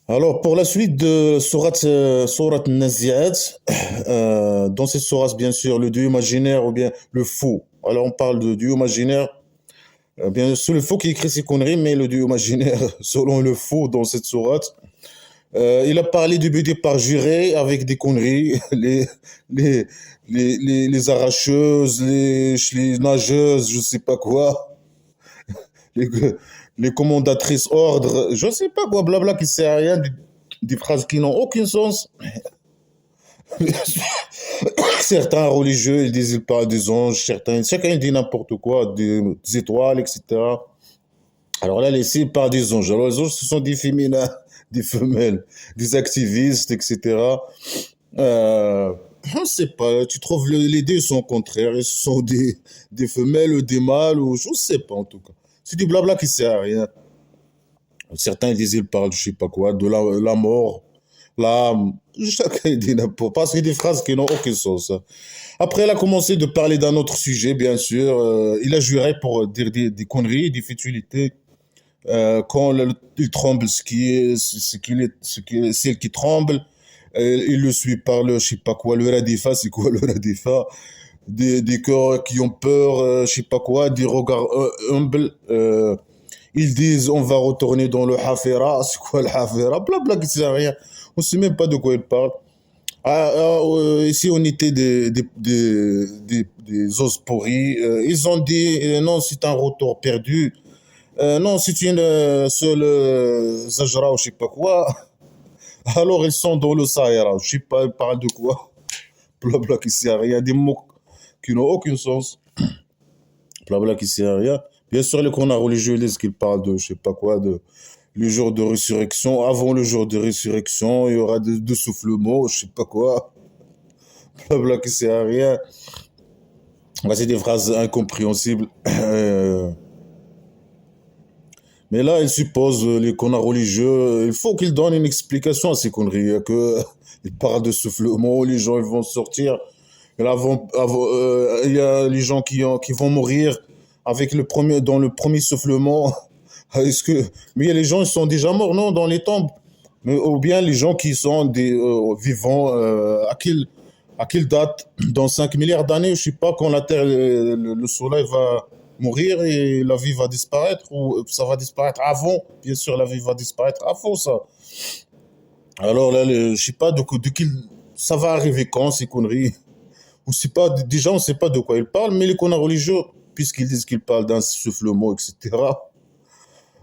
Alors, pour la suite de sourate Naziat, dans cette sourate, bien sûr, le Dieu imaginaire ou bien le faux. Alors, on parle de Dieu imaginaire, bien sûr, le faux qui écrit ses conneries, mais le Dieu imaginaire, selon le faux dans cette sourate, il a parlé du départ juré avec des conneries, les, les arracheuses, les nageuses, je sais pas quoi, les, les commandatrices ordre, je sais pas quoi, blabla qui sert à rien, des phrases qui n'ont aucun sens. Certains religieux, ils disent ils parlent des anges, chacun dit n'importe quoi, des étoiles, etc. Alors là, les ils parlent des anges. Alors les anges, ce sont des féminins, des femelles, des activistes, etc. Je ne sais pas, tu trouves les deux sont contraires, ils sont des femelles ou des mâles, ou je ne sais pas en tout cas. C'est du blabla qui sert à rien. Certains disent ils parlent, je sais pas quoi, de la mort, l'âme. Chacun dit n'importe quoi. C'est des phrases qui n'ont aucun sens. Après, elle a commencé de parler d'un autre sujet, bien sûr. Il a juré pour dire des conneries, des futilités. Quand il tremble, celle qui tremble, il le suit par le, je sais pas quoi, le radifa, c'est quoi le radifa? Des cœurs qui ont peur, je sais pas quoi, des regards humbles. Ils disent on va retourner dans le Hafira. C'est quoi le Hafira? Blabla qui sert à rien. On sait même pas de quoi ils parlent. Ici, on était des os pourris. Ils ont dit non, c'est un retour perdu. Non, c'est une seule Zajra ou je sais pas quoi. Alors, ils sont dans le Sahara. Je sais pas, ils parlent de quoi. Blabla qui sert à rien. Des mots qui n'ont aucun sens. Blabla qui sert à rien. Bien sûr, les canards religieux disent qu'ils parlent de je sais pas quoi, de le jour de résurrection. Avant le jour de résurrection, il y aura de soufflements, je sais pas quoi. Blabla qui sert à rien. Ouais, c'est des phrases incompréhensibles. Mais là, il suppose les connards religieux, il faut qu'ils donnent une explication à ces conneries. Que, ils parlent de soufflement, les gens ils vont sortir. Et là, il y a les gens qui vont mourir avec dans le premier soufflement. Est-ce que, mais il y a les gens ils sont déjà morts, non, dans les tombes. Mais, ou bien les gens qui sont vivants, à quelle date? Dans 5 milliards d'années, je sais pas, quand la Terre, le Soleil va mourir et la vie va disparaître, ou ça va disparaître avant. Bien sûr, la vie va disparaître avant ça. Alors là, je sais pas ça va arriver quand, ces conneries. On sait pas, déjà, on sait pas de quoi ils parlent, mais les connards religieux, puisqu'ils disent qu'ils parlent d'un soufflement, etc.,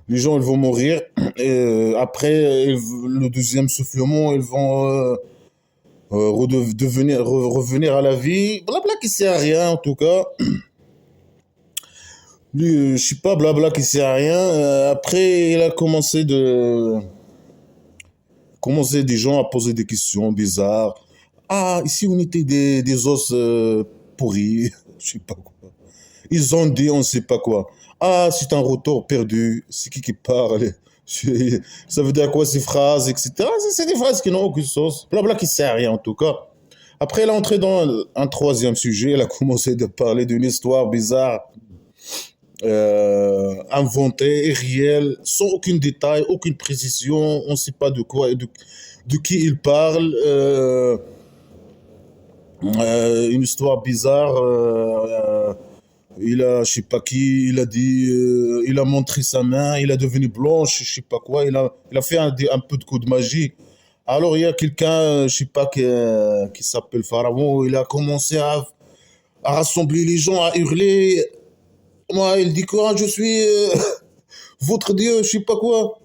les gens, ils vont mourir. Et après, le deuxième soufflement, ils vont revenir à la vie. Blabla qui sert à rien, en tout cas. Lui, je sais pas, blabla qui sert à rien. Après, il a commencé des gens à poser des questions bizarres. Ah, ici, on était des os pourris. Je sais pas quoi. Ils ont dit on ne sait pas quoi. Ah, c'est un retour perdu. C'est qui parle? Ça veut dire quoi ces phrases, etc. C'est des phrases qui n'ont aucun sens. Blabla qui sert à rien en tout cas. Après, elle est entrée dans un troisième sujet. Elle a commencé de parler d'une histoire bizarre, inventée, irréelle, sans aucun détail, aucune précision. On ne sait pas de quoi et de qui il parle. Une histoire bizarre. Je sais pas qui, il a dit, il a montré sa main, il a devenu blanche, je sais pas quoi, il a fait un peu de coup de magie. Alors il y a quelqu'un, je sais pas, qui s'appelle Pharaon, il a commencé à rassembler les gens, à hurler. Moi, il dit quoi, je suis votre Dieu, je sais pas quoi.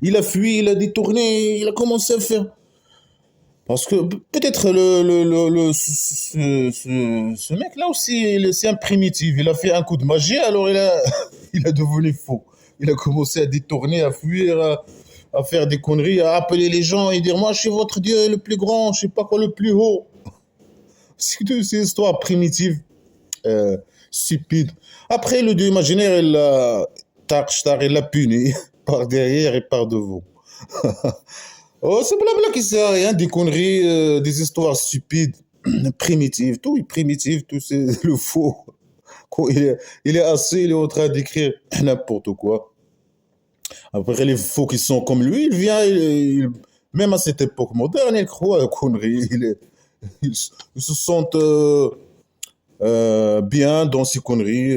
Il a fui, il a détourné, il a commencé à faire. Parce que peut-être ce mec-là aussi, c'est un primitif. Il a fait un coup de magie, alors il a devenu faux. Il a commencé à détourner, à fuir, à faire des conneries, à appeler les gens et dire moi je suis votre Dieu le plus grand, je sais pas quoi le plus haut. C'est une histoire primitive, euh, stupide. Après le Dieu imaginaire, il l'a puni par derrière et par devant. Oh, c'est blabla qui sert à rien, des conneries, des histoires stupides, primitives, tout est primitif, tout c'est le faux. Quand il est assis, il est en train d'écrire n'importe quoi. Après, les faux qui sont comme lui, il vient, même à cette époque moderne, il croit aux conneries. Ils, ils se sentent bien dans ces conneries.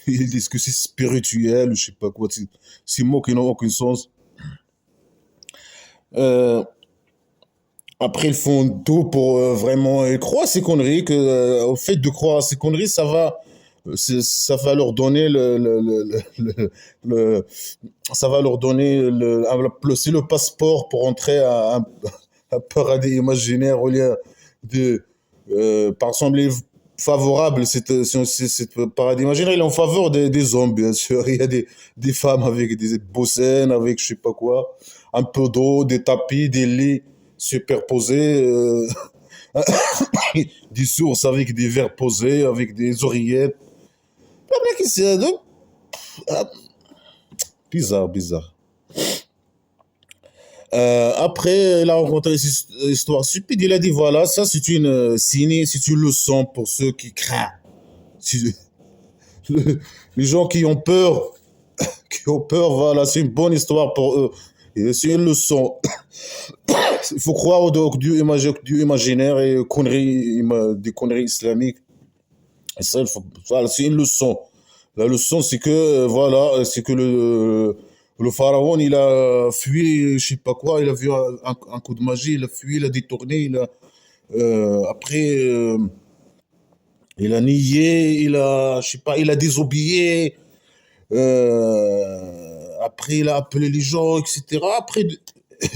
Ils disent que c'est spirituel, je sais pas quoi. Ces mots qui n'ont aucun sens. Euh, Après, ils font tout pour vraiment. Ils croient à ces conneries, que, au fait de croire à ces conneries, ça va leur donner ça va leur donner c'est le passeport pour entrer à un paradis imaginaire au lieu de, par exemple, favorable, cette paradis imaginaire, il est en faveur des hommes, bien sûr. Il y a des femmes avec des beaux seins, avec je sais pas quoi, un peu d'eau, des tapis, des lits superposés, des sources avec des verres posés, avec des oreillettes. Le mec, bizarre, bizarre. Après, il a rencontré une histoire stupide. Il a dit voilà, ça c'est une signe, c'est une leçon pour ceux qui craignent. Si- les gens qui ont peur, voilà, c'est une bonne histoire pour eux. Et c'est une leçon. Il faut croire au Dieu imaginaire et aux conneries, des conneries islamiques. Et ça, voilà, c'est une leçon. La leçon, c'est que, voilà, c'est que le pharaon, il a fui, je sais pas quoi, il a vu un coup de magie, il a fui, il a détourné, après, il a nié, je sais pas, il a désobéi, après, il a appelé les gens, etc. Après,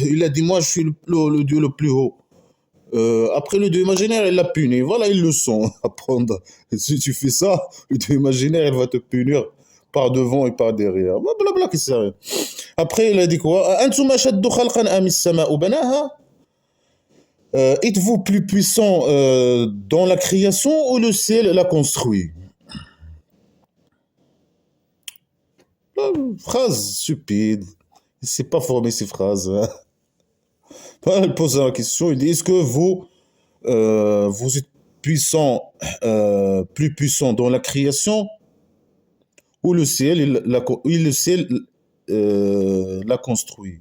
il a dit, moi, je suis le Dieu le plus haut. Après, le Dieu imaginaire, il l'a puni. Voilà, ils le sont. Apprendre. Et si tu fais ça, le Dieu imaginaire, il va te punir par devant et par derrière. Blablabla, qui sert. Après, il a dit quoi? أنتم أشد خلقا أم السماء بناها. Êtes-vous plus puissant dans la création ou le ciel l'a construit? Phrase stupide. Il ne sait pas former ces phrases, hein. Il pose la question, il dit, est-ce que vous êtes puissant, plus puissant dans la création ou le ciel, le ciel l'a construit?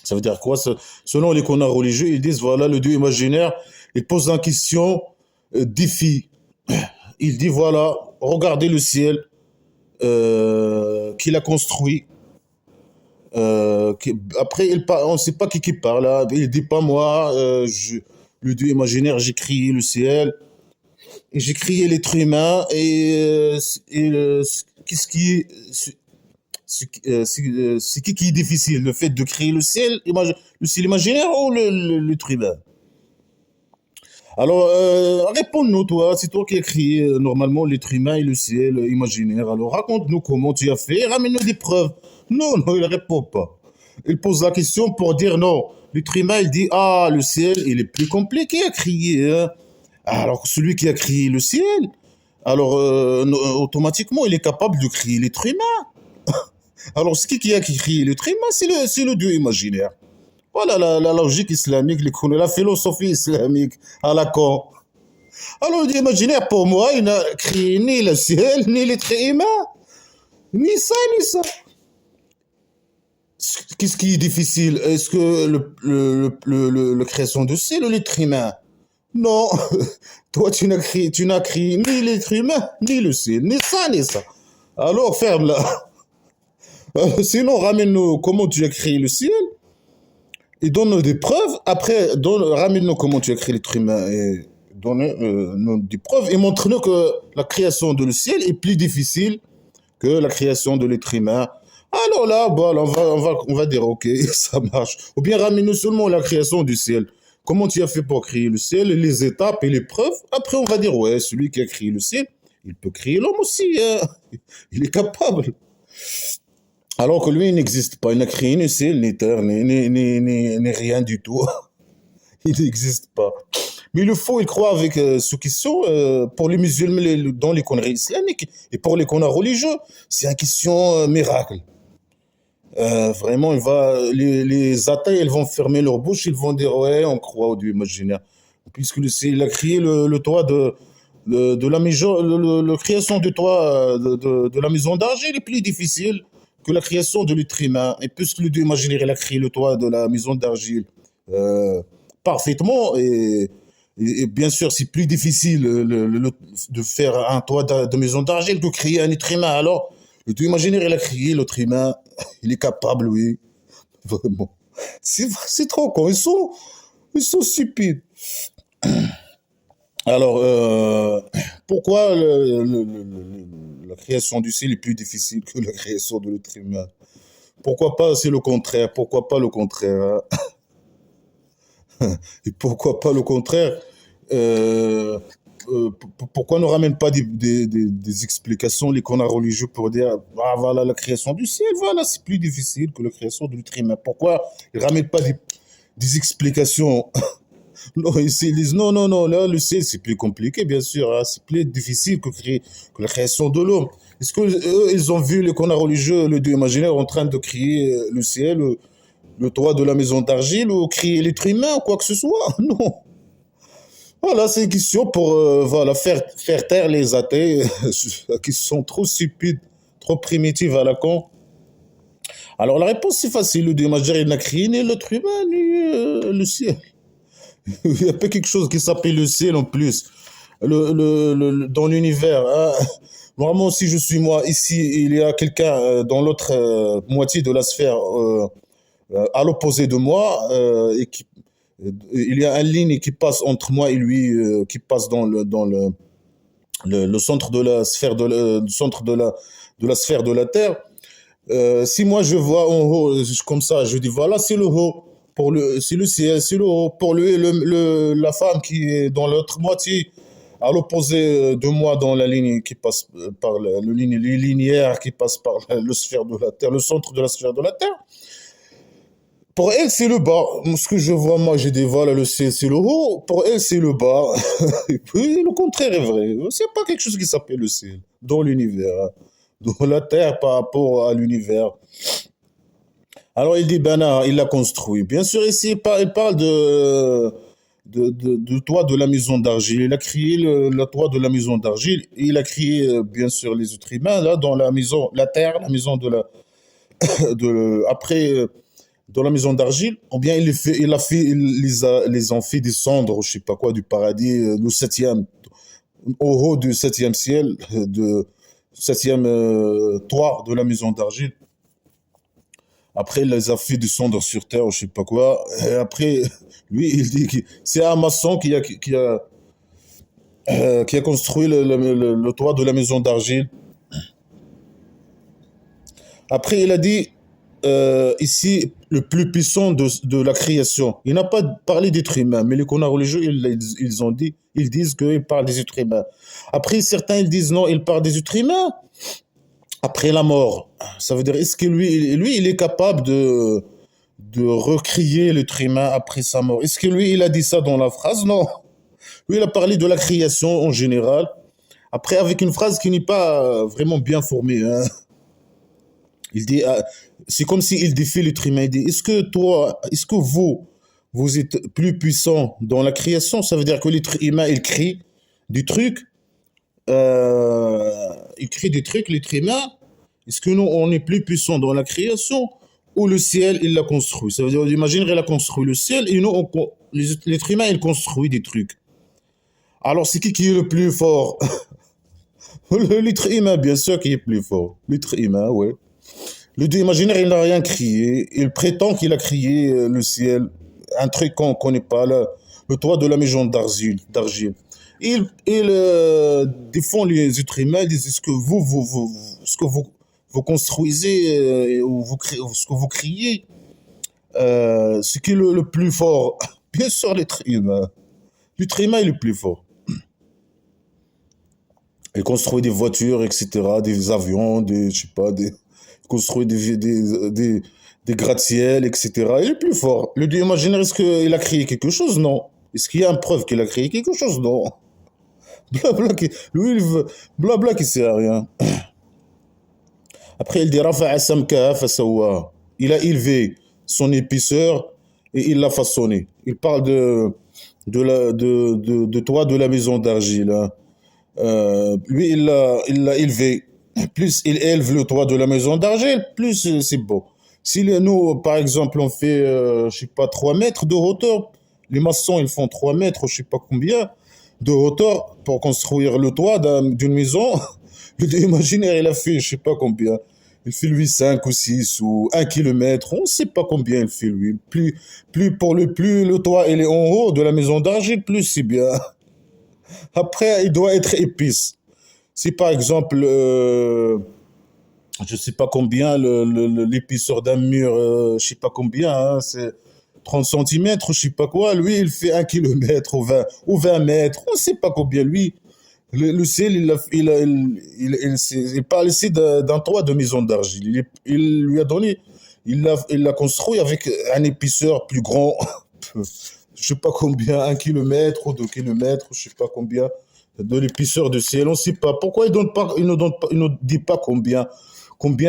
Ça veut dire quoi? Selon les canons religieux, ils disent, voilà, le Dieu imaginaire, il pose la question, défi. Il dit, voilà, regardez le ciel qu'il a construit. Après, on ne sait pas qui parle, là. Il dit pas moi, le Dieu imaginaire, j'ai créé le ciel, et j'ai créé l'être humain, qu'est-ce qui, c'est qui est difficile, le fait de créer le ciel imaginaire ou l'être humain? Alors, réponds-nous, toi, c'est toi qui as créé normalement l'être humain et le ciel imaginaire. Alors, raconte-nous comment tu as fait, ramène-nous des preuves. Non, non, il ne répond pas. Il pose la question pour dire non. L'être humain, il dit, ah, le ciel, il est plus compliqué à créer, hein. Alors que celui qui a créé le ciel, alors automatiquement, il est capable de créer l'être humain. Alors, ce qui a créé l'être humain, c'est le Dieu imaginaire. Voilà la logique islamique, la philosophie islamique à la con. Alors, le Dieu imaginaire, pour moi, il n'a créé ni le ciel, ni l'être humain. Ni ça, ni ça. Qu'est-ce qui est difficile? Est-ce que la création du ciel ou l'être humain? Non. Toi, tu n'as créé ni l'être humain, ni le ciel. Ni ça, ni ça. Alors, ferme-la. Sinon, ramène-nous comment tu as créé le ciel et donne-nous des preuves. Après, ramène-nous comment tu as créé l'être humain et donne-nous des preuves et montre-nous que la création de le ciel est plus difficile que la création de l'être humain. Alors là, bon, on va dire, ok, ça marche. Ou bien ramène-nous seulement la création du ciel. Comment tu as fait pour créer le ciel, les étapes et les preuves. Après, on va dire, ouais, celui qui a créé le ciel, il peut créer l'homme aussi, hein. Il est capable. Alors que lui, il n'existe pas. Il n'a créé ni ciel, ni terre, ni rien du tout. Il n'existe pas. Mais le faux, il croit avec ceux qui sont, pour les musulmans, dans les conneries islamiques, et pour les connards religieux, c'est une question miracle. Vraiment, les athées, ils vont fermer leur bouche, ils vont dire, ouais, on croit au Dieu imaginaire. Puisque il a créé le toit de la maison, la création du toit de la maison d'argile est plus difficile que la création de l'être humain. Et puisque le Dieu imaginaire il a créé le toit de la maison d'argile euh, parfaitement, et bien sûr c'est plus difficile de faire un toit de maison d'argile que créer un être humain. Alors, le Dieu imaginaire il a créé l'être humain, il est capable, oui, vraiment. C'est trop con, ils sont stupides. Alors, pourquoi la création du ciel est plus difficile que la création de l'être humain? Pourquoi pas, c'est le contraire? Pourquoi pas le contraire, hein? Et pourquoi pas le contraire? euh, Pourquoi ne ramène pas des explications, les canards religieux, pour dire, ah voilà, la création du ciel, voilà, c'est plus difficile que la création de l'être humain. Pourquoi ils ne ramènent pas des explications? Non, ici, ils disent non, non, non, là, le ciel, c'est plus compliqué, bien sûr, hein, c'est plus difficile que la création de l'homme. Est-ce que eux, ils ont vu les connards religieux, le dieu imaginaire, en train de créer le ciel, le toit de la maison d'argile, ou créer l'être humain, ou quoi que ce soit? Non. Voilà, c'est une question pour voilà, faire taire les athées qui sont trop stupides, trop primitifs à la con. Alors, la réponse, c'est facile. Le dieu imaginaire, il n'a créé ni l'être humain, ni le ciel. Il y a pas quelque chose qui s'appelle le ciel en plus. Dans l'univers, hein. Vraiment, si je suis moi, ici, il y a quelqu'un dans l'autre moitié de la sphère, à l'opposé de moi, il y a une ligne qui passe entre moi et lui, qui passe le centre de la sphère le centre de la sphère de la Terre. Si moi je vois en haut, comme ça, je dis voilà, c'est le haut. C'est le ciel, c'est le haut. Pour lui, la femme qui est dans l'autre moitié, à l'opposé de moi, dans la ligne qui passe par les linéaires qui passe par le sphère de la Terre, le centre de la sphère de la Terre. Pour elle, c'est le bas. Ce que je vois, moi, j'ai dit voilà, le ciel, c'est le haut. Pour elle, c'est le bas. Et puis, le contraire est vrai. C'est pas quelque chose qui s'appelle le ciel dans l'univers, hein. Dans la Terre par rapport à l'univers. Alors il dit, ben non, il l'a construit. Bien sûr, ici, il parle de toit de la maison d'argile. Il a créé le toit de la maison d'argile. Et il a créé, bien sûr, les êtres humains, là, dans la maison, la terre, la maison après, dans la maison d'argile. Ou bien il a fait, les a fait descendre, je sais pas quoi, du paradis, le septième, au haut du septième ciel, septième toit de la maison d'argile. Après, il les a fait descendre sur terre, ou je sais pas quoi. Et après, lui, il dit que c'est un maçon qui a construit le toit de la maison d'argile. Après, il a dit ici le plus puissant de la création. Il n'a pas parlé d'être humain, mais les connards religieux, ils disent qu'il parle des êtres humains. Après, certains, ils disent non, il parle des êtres humains après la mort. Ça veut dire, est-ce que lui, il est capable de recréer l'être humain après sa mort? Est-ce que lui, il a dit ça dans la phrase? Non. Lui, il a parlé de la création en général. Après, avec une phrase qui n'est pas vraiment bien formée, hein. Il dit, c'est comme s'il défie l'être humain. Il dit, est-ce que vous êtes plus puissant dans la création? Ça veut dire que l'être humain, il crée des trucs, l'être humain. Est-ce que nous, on est plus puissant dans la création ou le ciel, il l'a construit? Ça veut dire, imagine, il a construit le ciel et nous, l'être humain, il construit des trucs. Alors, c'est qui est le plus fort? L'être humain, bien sûr, qui est plus fort. L'être humain, ouais. Le dieu imaginaire, il n'a rien créé. Il prétend qu'il a créé le ciel, un truc qu'on ne connaît pas, le toit de la maison d'argile. Il défend les êtres humains, il dit ce que vous construisez, ou ce que vous créez, ce qui est le plus fort. Bien sûr, l'être humain. L'être humain est le plus fort. Il construit des voitures, etc., des avions, je sais pas, il construit des gratte-ciel, etc. Il est plus fort. Le dieu imaginaire, est-ce qu'il a créé quelque chose? Non. Est-ce qu'il y a une preuve qu'il a créé quelque chose? Non. Blabla lui, il veut, blabla qui sert à rien. Après, il dit Rafa'a Samkaha fasawaha. Il a élevé son épaisseur et il l'a façonné. Il parle de toi de la maison d'argile, hein. Lui, il l'a élevé. Plus il élève le toit de la maison d'argile, plus c'est beau. Si nous, par exemple, on fait, je sais pas, 3 mètres de hauteur, les maçons, ils font 3 mètres, je sais pas combien, de hauteur pour construire le toit d'une maison. Le dé imaginaire, il a fait, je sais pas combien. Il fait lui 5 ou 6 ou 1 kilomètre, on ne sait pas combien il fait lui. Plus le toit il est en haut de la maison d'argile, plus c'est bien. Après, il doit être épice. Si par exemple, je sais pas combien, l'épaisseur d'un mur, je sais pas combien, hein, c'est 30 centimètres, je sais pas quoi, lui, il fait 1 kilomètre ou 20 mètres, on sait pas combien, lui. Le ciel, il parle ici d'un toit de maison d'argile. Il lui a donné, il l'a construit avec un épaisseur plus grand, je sais pas combien, 1 kilomètre ou 2 kilomètres, je sais pas combien, de l'épaisseur du ciel, on sait pas. Pourquoi il ne donne pas, il ne dit pas combien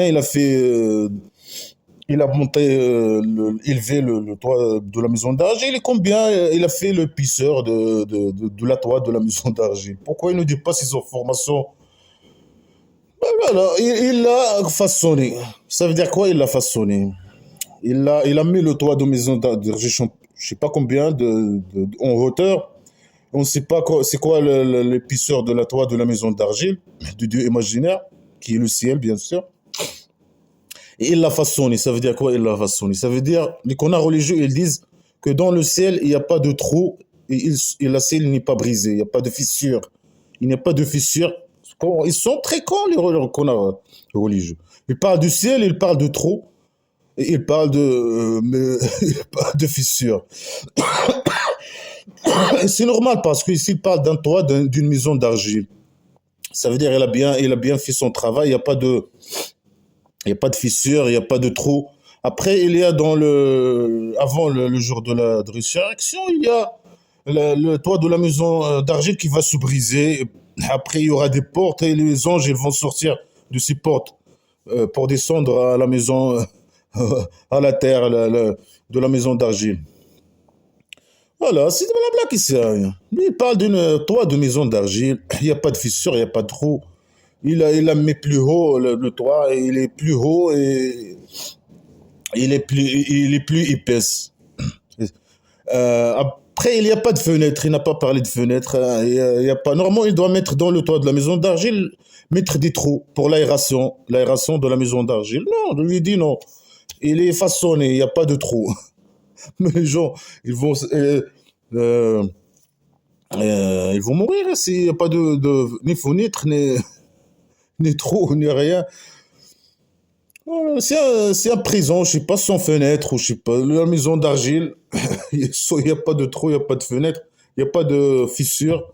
il a fait, il a monté, élevé le toit de la maison d'argile et combien il a fait le pisseur de la toit de la maison d'argile. Pourquoi il ne dit pas ces informations? Ben voilà, il l'a façonné. Ça veut dire quoi, il l'a façonné? Il a mis le toit de maison d'argile, je ne sais pas combien en hauteur. On ne sait pas c'est quoi l'épaisseur de la toit de la maison d'argile, du dieu imaginaire, qui est le ciel, bien sûr. Et il l'a façonné. Ça veut dire quoi, il l'a façonné? Ça veut dire, les connards religieux, ils disent que dans le ciel, il n'y a pas de trou et le ciel n'est pas brisé. Il n'y a pas de fissure. Il n'y a pas de fissure. Ils sont très cons, les connards religieux. Ils parlent du ciel, ils parlent de trou et ils parlent ils parlent de fissure. Et c'est normal parce qu'ici, ils parlent d'un toit d'une maison d'argile. Ça veut dire il a bien fait son travail. Il n'y a pas de fissure, il n'y a pas de trou. Après, il y a avant le jour de résurrection, il y a le toit de la maison d'argile qui va se briser. Après, il y aura des portes et les anges ils vont sortir de ces portes pour descendre à la maison, à la terre de la maison d'argile. Voilà, c'est de blabla qui sert à rien. Lui, il parle d'une toit de maison d'argile. Il n'y a pas de fissure, il n'y a pas de trou. Il a mis plus haut le toit, et il est plus haut et il est plus épaisse. Après, il n'y a pas de fenêtre, il n'a pas parlé de fenêtre, hein. Il y a pas. Normalement, il doit mettre dans le toit de la maison d'argile, mettre des trous pour l'aération de la maison d'argile. Non, on lui dit non. Il est façonné, il n'y a pas de trou. Mais les gens, euh, ils vont mourir hein, s'il n'y a pas ni fenêtre, ni trou, ni rien. C'est un prison, je sais pas, sans fenêtre, ou je sais pas, la maison d'argile, il n'y a pas de trou, il n'y a pas de fenêtre, il n'y a pas de fissure.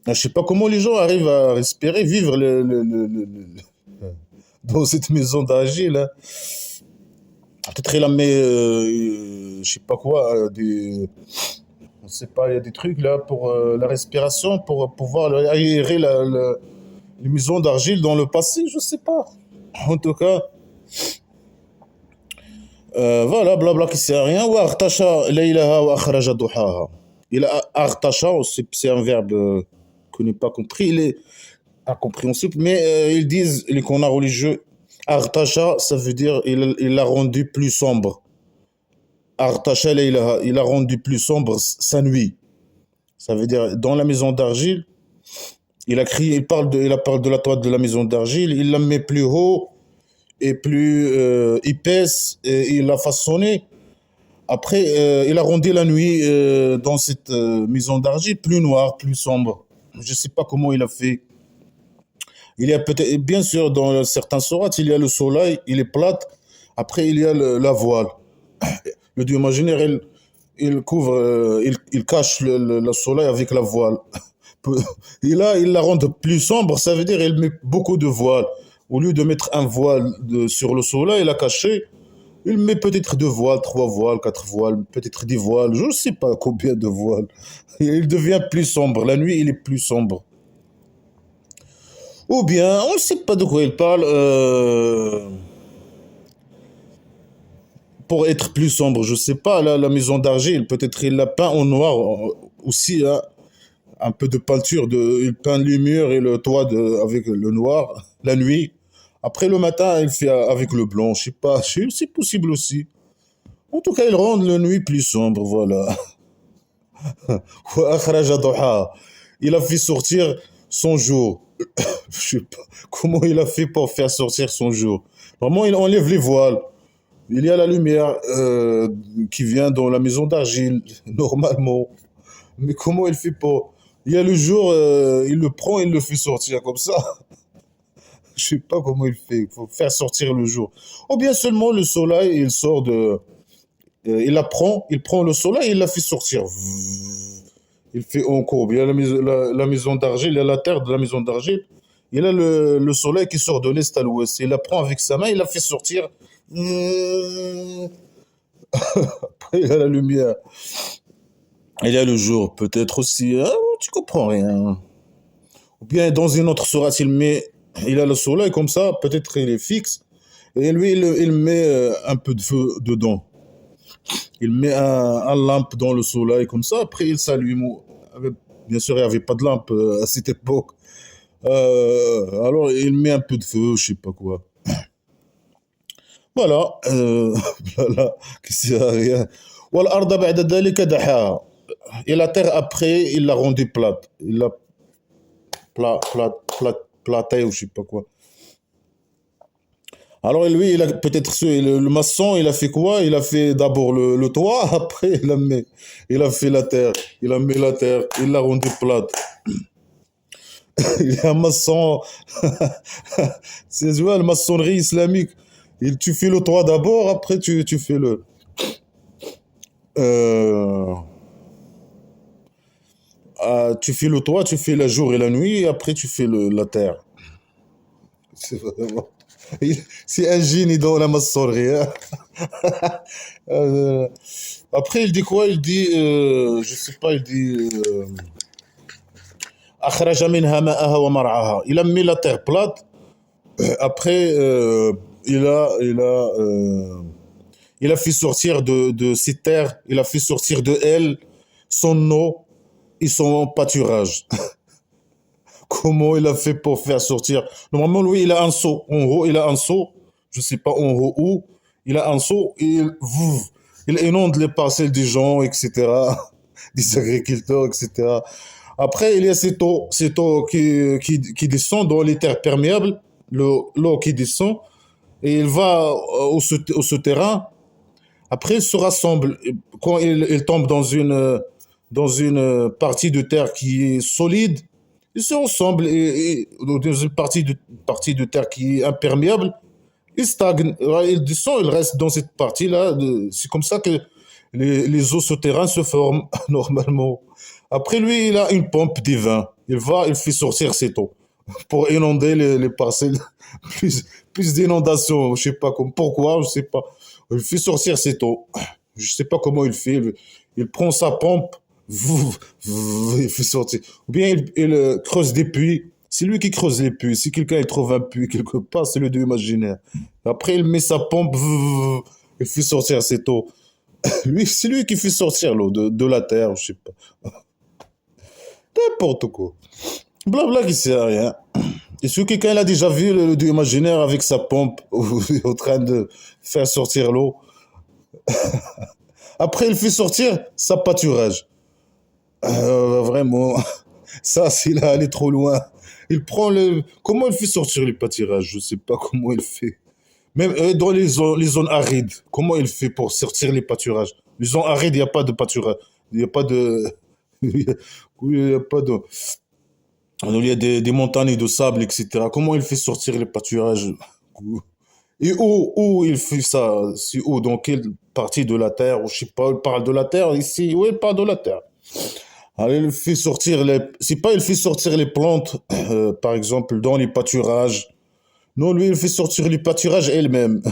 Je sais pas comment les gens arrivent à respirer, vivre dans cette maison d'argile, hein. Peut-être il a mis, je sais pas quoi, on sait pas, il y a des trucs là pour la respiration, pour pouvoir aérer les maisons d'argile dans le passé, je sais pas. En tout cas, voilà, blabla qui sert à rien. Wa aghtasha laylaha wa akhraja duhaha. Il a aghtasha, c'est un verbe qu'on n'est pas compris, il est incompréhensible, mais ils disent, les connards religieux, aghtasha, ça veut dire il l'a rendu plus sombre. Aghtasha laylaha, il a rendu plus sombre sa nuit. Ça veut dire, dans la maison d'argile, il parle de la toile de la maison d'argile, il la met plus haut et plus épaisse, et il l'a façonnée. Après, il a rendu la nuit dans cette maison d'argile plus noire, plus sombre. Je ne sais pas comment il a fait. Il y a peut-être, bien sûr, dans certains sourates, il y a le soleil, il est plate. Après, il y a la voile. Le dieu imaginaire, il couvre, il cache le soleil avec la voile. Et là, il la rend plus sombre, ça veut dire qu'il met beaucoup de voiles. Au lieu de mettre un voile sur le soleil, il a caché, il met peut-être 2 voiles, 3 voiles, 4 voiles, peut-être 10 voiles, je ne sais pas combien de voiles. Il devient plus sombre, la nuit, il est plus sombre. Ou bien, on ne sait pas de quoi il parle, pour être plus sombre, je ne sais pas, la maison d'argile, peut-être il l'a peint en noir aussi, hein. un peu de peinture, il peint les murs et le toit avec le noir la nuit. Après le matin, il fait avec le blanc. Je sais pas, c'est possible aussi. En tout cas, il rend la nuit plus sombre, voilà. وأخرج ضحاها. Il a fait sortir son jour. Je sais pas comment il a fait pour faire sortir son jour. Normalement, il enlève les voiles. Il y a la lumière qui vient dans la maison d'argile, normalement. Mais comment il fait pour... Il y a le jour, il le prend, il le fait sortir comme ça. Je sais pas comment il fait pour faire sortir le jour. Ou bien seulement le soleil, il sort de... il prend le soleil et il la fait sortir. Il fait en courbe. Il y a la maison d'argile, il y a la terre de la maison d'argile. Il a le soleil qui sort de l'est à l'ouest. Il la prend avec sa main, il la fait sortir. Après, il y a la lumière. Il y a le jour, peut-être aussi. Ah, tu comprends rien. Ou bien dans une autre sourate, il a le soleil comme ça, peut-être il est fixe. Et lui, il met un peu de feu dedans. Il met un lampe dans le soleil comme ça, après il s'allume. Bien sûr, il n'y avait pas de lampe à cette époque. Alors il met un peu de feu, je sais pas quoi. Voilà. Voilà. Qu'est-ce qu'il y a rien. والأرض بعد ذلك دحاها. Et la terre après, il l'a rendue plate. Il l'a platée ou je sais pas quoi. Alors lui, il a peut-être le maçon, il a fait quoi? Il a fait d'abord le toit, après il a fait la terre, il a mis la terre, il l'a rendu plate. Il est un maçon, c'est tu vois, la maçonnerie islamique. Tu fais le toit d'abord, après tu fais euh, tu fais le toit, tu fais la jour et la nuit, et après tu fais la terre. C'est vraiment, c'est un génie dans la maçonnerie, hein. Euh, Après, il dit quoi? Il dit, je sais pas, il dit, أخرج منها ماءها ومرعاها. Il a mis la terre plate. Après, il a fait sortir de ces terres, il a fait sortir de elle son eau et son pâturage. Comment il a fait pour faire sortir? Normalement, lui, il a un seau. En haut, il a un seau. Je sais pas en haut où. Il a un seau et il inonde les parcelles des gens, etc. Des agriculteurs, etc. Après, il y a cette eau qui descend dans les terres perméables, l'eau qui descend, et il va au souterrain. Après, il se rassemble. Quand il tombe dans une partie de terre qui est solide, ils se rassemblent et dans une partie de terre qui est imperméable, il stagne. Il descend, il reste dans cette partie-là. C'est comme ça que les eaux souterraines se forment normalement. Après lui, il a une pompe divin. Il fait sortir cette eau pour inonder les parcelles. Plus d'inondations, je sais pas pourquoi, je sais pas. Il fait sortir cette eau. Je sais pas comment il fait. Il prend sa pompe, il fait sortir. Ou bien il creuse des puits. C'est lui qui creuse les puits. Si quelqu'un il trouve un puits quelque part, c'est le dieu imaginaire. Après, il met sa pompe, il fait sortir cette eau. C'est lui qui fait sortir l'eau de la terre, je sais pas. N'importe quoi. Blabla qui sert à rien. Est-ce que quelqu'un a déjà vu le dieu imaginaire avec sa pompe en train de faire sortir l'eau? Après, il fait sortir sa pâturage. Vraiment, ça, s'il a allé trop loin. Il prend le... Comment il fait sortir les pâturages? Je sais pas comment il fait. Même dans les zones arides, comment il fait pour sortir les pâturages? Les zones arides, il n'y a pas de pâturage. Il n'y a pas de... Oui, il n'y a pas de... Il y a des montagnes de sable, etc. Comment il fait sortir les pâturages? Et où il fait ça? C'est où? Dans quelle partie de la Terre? Ou je sais pas, il parle de la Terre ici. Oui, il parle de la Terre. Alors, il fait sortir les... C'est pas il fait sortir les plantes, par exemple, dans les pâturages. Non, lui, il fait sortir les pâturages elles-mêmes.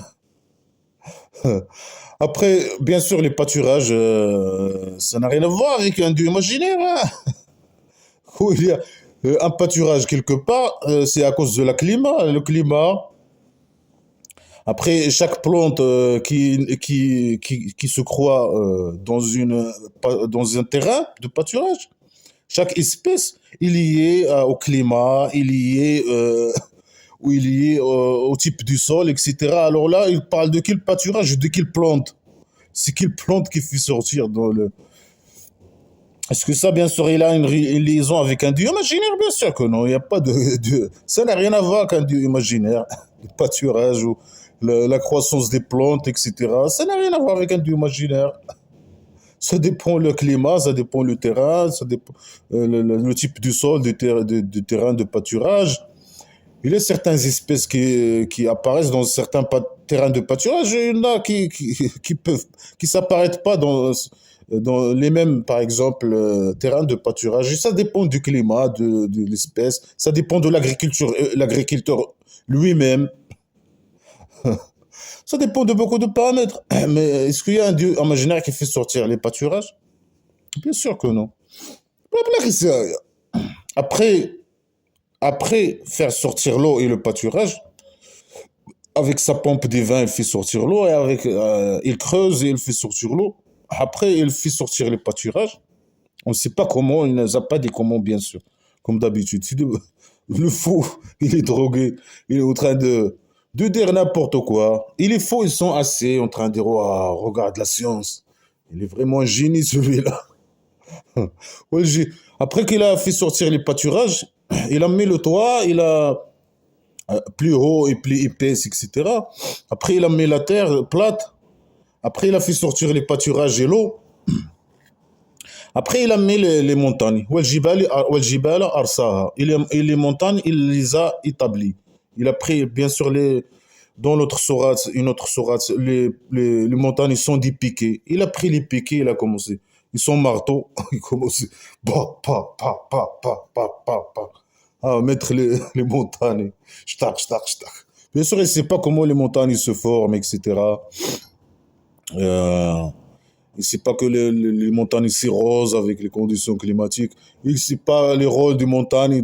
Après, bien sûr, les pâturages, ça n'a rien à voir avec un dieu imaginaire, hein. Où il y a un pâturage quelque part, c'est à cause de la climat. Le climat, après, chaque plante qui se croit dans un terrain de pâturage, Chaque espèce, il est lié au climat, il est lié, ou il est lié au type du sol, etc. Alors là, il parle de quel pâturage, de quelle plante. C'est quelle plante qui fait sortir dans le... Est-ce que ça, bien sûr, il a une liaison avec un dieu imaginaire? Bien sûr que non, il n'y a pas de... Ça n'a rien à voir avec un dieu imaginaire. Le pâturage ou la croissance des plantes, etc. Ça n'a rien à voir avec un dieu imaginaire. Ça dépend le climat, ça dépend le terrain, ça dépend le type du sol, du terrain de pâturage. Il y a certaines espèces qui apparaissent dans certains terrains de pâturage, et il y en a qui peuvent, qui s'apparaissent pas dans les mêmes, par exemple, terrains de pâturage. Et ça dépend du climat, de l'espèce, ça dépend de l'agriculteur lui-même. Ça dépend de beaucoup de paramètres. Mais est-ce qu'il y a un dieu imaginaire qui fait sortir les pâturages? Bien sûr que non. Blabla, Après, après faire sortir l'eau et le pâturage, avec sa pompe des vins, il fait sortir l'eau et il creuse et il fait sortir l'eau. Après, il fait sortir les pâturages. On ne sait pas comment, il n'a pas dit comment, bien sûr, comme d'habitude. Le fou, il est drogué, il est en train de dire n'importe quoi. Il est faux, ils sont assez en train de dire, oh, regarde la science. Il est vraiment un génie, celui-là. Ouais, après qu'il a fait sortir les pâturages, il a mis le toit, il a plus haut et plus épaisse, etc. Après, il a mis la terre plate. Après, il a fait sortir les pâturages et l'eau. Après, il a mis les montagnes. Wal-jibal arsaha. Et les montagnes, il les a établies. Il a pris, bien sûr, dans notre sourate, une autre sourate, les montagnes sont des piquets. Il a pris les piquets, il a commencé. Ils sont marteaux, il commence. Bah, à mettre les montagnes. Shtak, shtak, shtak. Bien sûr, il ne sait pas comment les montagnes se forment, etc. Euh, il ne sait pas que les montagnes s'érosent avec les conditions climatiques. Il ne sait pas les rôles des montagnes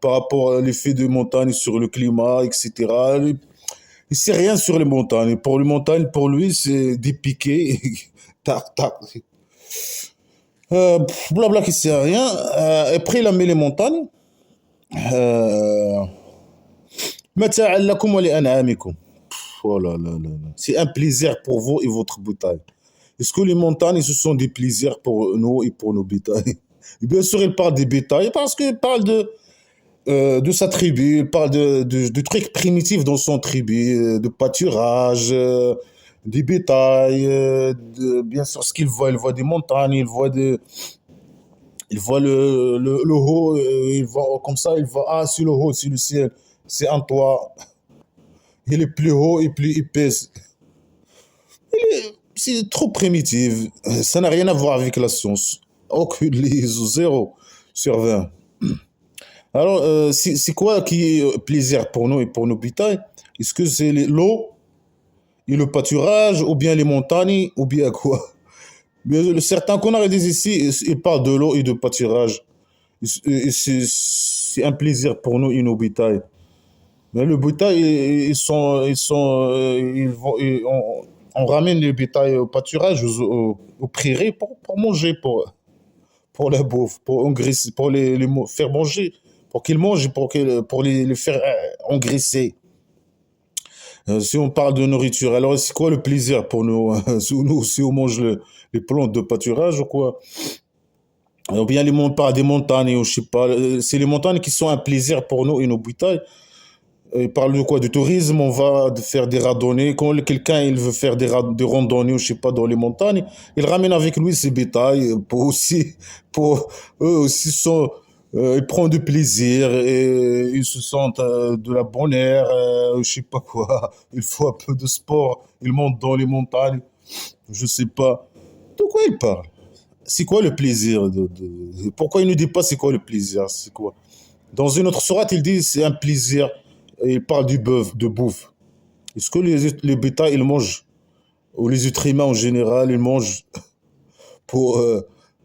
par rapport à l'effet des montagnes sur le climat, etc. Il ne sait rien sur les montagnes. Pour les montagnes, pour lui, c'est des piquets. Tac, tac. Blabla qui ne sait rien. Après, il a mis les montagnes. Euh, متاعا لكم ولأنعامكم. Oh là là là là. C'est un plaisir pour vous et votre bétail. Est-ce que les montagnes, ce sont des plaisirs pour nous et pour nos bétails? Et bien sûr, il parle des bétails parce qu'il parle de sa tribu, il parle de trucs primitifs dans son tribu, de pâturage, des bétails, bien sûr ce qu'il voit. Il voit des montagnes, il voit le haut, il voit comme ça, il voit, ah, c'est le haut, c'est le ciel, c'est un toit, il est plus haut et plus épais. C'est trop primitif. Ça n'a rien à voir avec la science. Aucune lise, 0 sur 20. Alors, c'est quoi qui est plaisir pour nous et pour nos bétails? Est-ce que c'est l'eau et le pâturage, ou bien les montagnes, ou bien quoi? Mais certains qu'on a dit ici, ils parlent de l'eau et de pâturage. Et c'est un plaisir pour nous et nos bétails. Mais le bétail, on ramène les bétails au pâturage, aux prairies pour manger, pour la bouffe, pour engraisser, pour faire manger, pour qu'ils mangent, pour les faire engraisser. Si on parle de nourriture, alors c'est quoi le plaisir pour nous, si on mange les plantes de pâturage ou quoi? Ou bien pas des montagnes, ou je sais pas. C'est les montagnes qui sont un plaisir pour nous et nos bétails. Il parle de quoi? Du tourisme, on va faire des randonnées. Quand quelqu'un il veut faire des randonnées, ou je sais pas, dans les montagnes, il ramène avec lui ses bétails pour eux aussi ils prennent du plaisir et ils se sentent de la bonne air, je sais pas quoi. Il faut un peu de sport. Ils montent dans les montagnes, je sais pas. De quoi il parle? C'est quoi le plaisir Pourquoi il ne dit pas c'est quoi le plaisir? C'est quoi? Dans une autre sourate, il dit c'est un plaisir. Il parle du bœuf, de bouffe. Est-ce que les bétails, ils mangent, ou les êtres humains en général, ils mangent pour,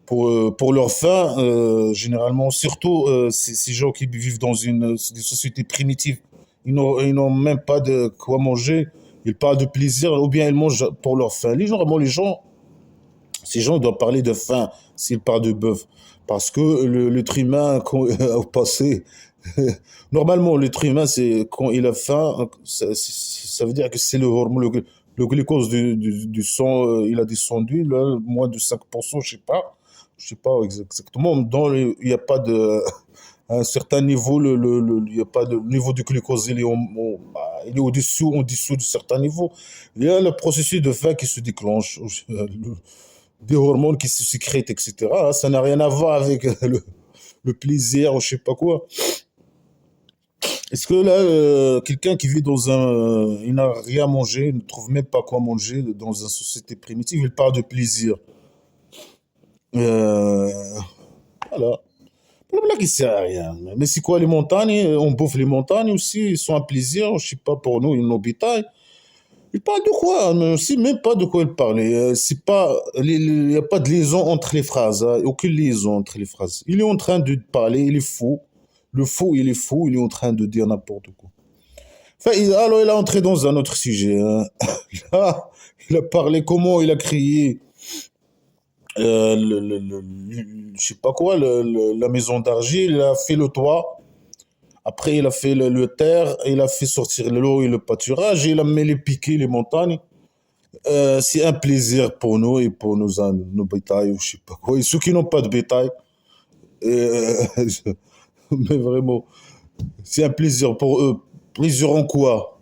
pour leur faim, généralement, surtout ces gens qui vivent dans des sociétés primitives, ils n'ont même pas de quoi manger, ils parlent de plaisir, ou bien ils mangent pour leur faim. Généralement, ces gens doivent parler de faim s'ils parlent de bœuf. Parce que l'être humain, au passé, normalement, l'être humain, c'est quand il a faim, ça veut dire que c'est le hormone, le glucose du sang, il a descendu, là, moins de 5%, je sais pas exactement. Il n'y a pas de, à un certain niveau, il y a pas de le niveau du glucose, il est, il est au-dessous, en dessous de certains niveaux. Il y a le processus de faim qui se déclenche, des hormones qui se sécrètent, etc. Ça n'a rien à voir avec le plaisir ou je sais pas quoi. Est-ce que là, quelqu'un qui vit dans un, il n'a rien à manger, il ne trouve même pas quoi manger dans une société primitive, il parle de plaisir. Euh, voilà. La blague, il sert à rien. Mais c'est quoi les montagnes? On bouffe les montagnes aussi, ils sont un plaisir, je sais pas, pour nous, nos bétails. Il parle de quoi? Je ne sais même pas de quoi il parle. C'est pas, il n'y a pas de liaison entre les phrases, hein. Aucune liaison entre les phrases. Il est en train de parler, il est fou. Le fou, il est fou, il est en train de dire n'importe quoi. Enfin, alors il a entré dans un autre sujet, hein. Là, il a parlé comment il a créé, je sais pas quoi, la maison d'argile, il a fait le toit. Après, il a fait le terre, il a fait sortir l'eau et le pâturage, il a mis les piquets, les montagnes. C'est un plaisir pour nous et pour nos bétails, ou je sais pas quoi. Et ceux qui n'ont pas de bétail, euh, mais vraiment, c'est un plaisir pour eux. Plaisir en quoi?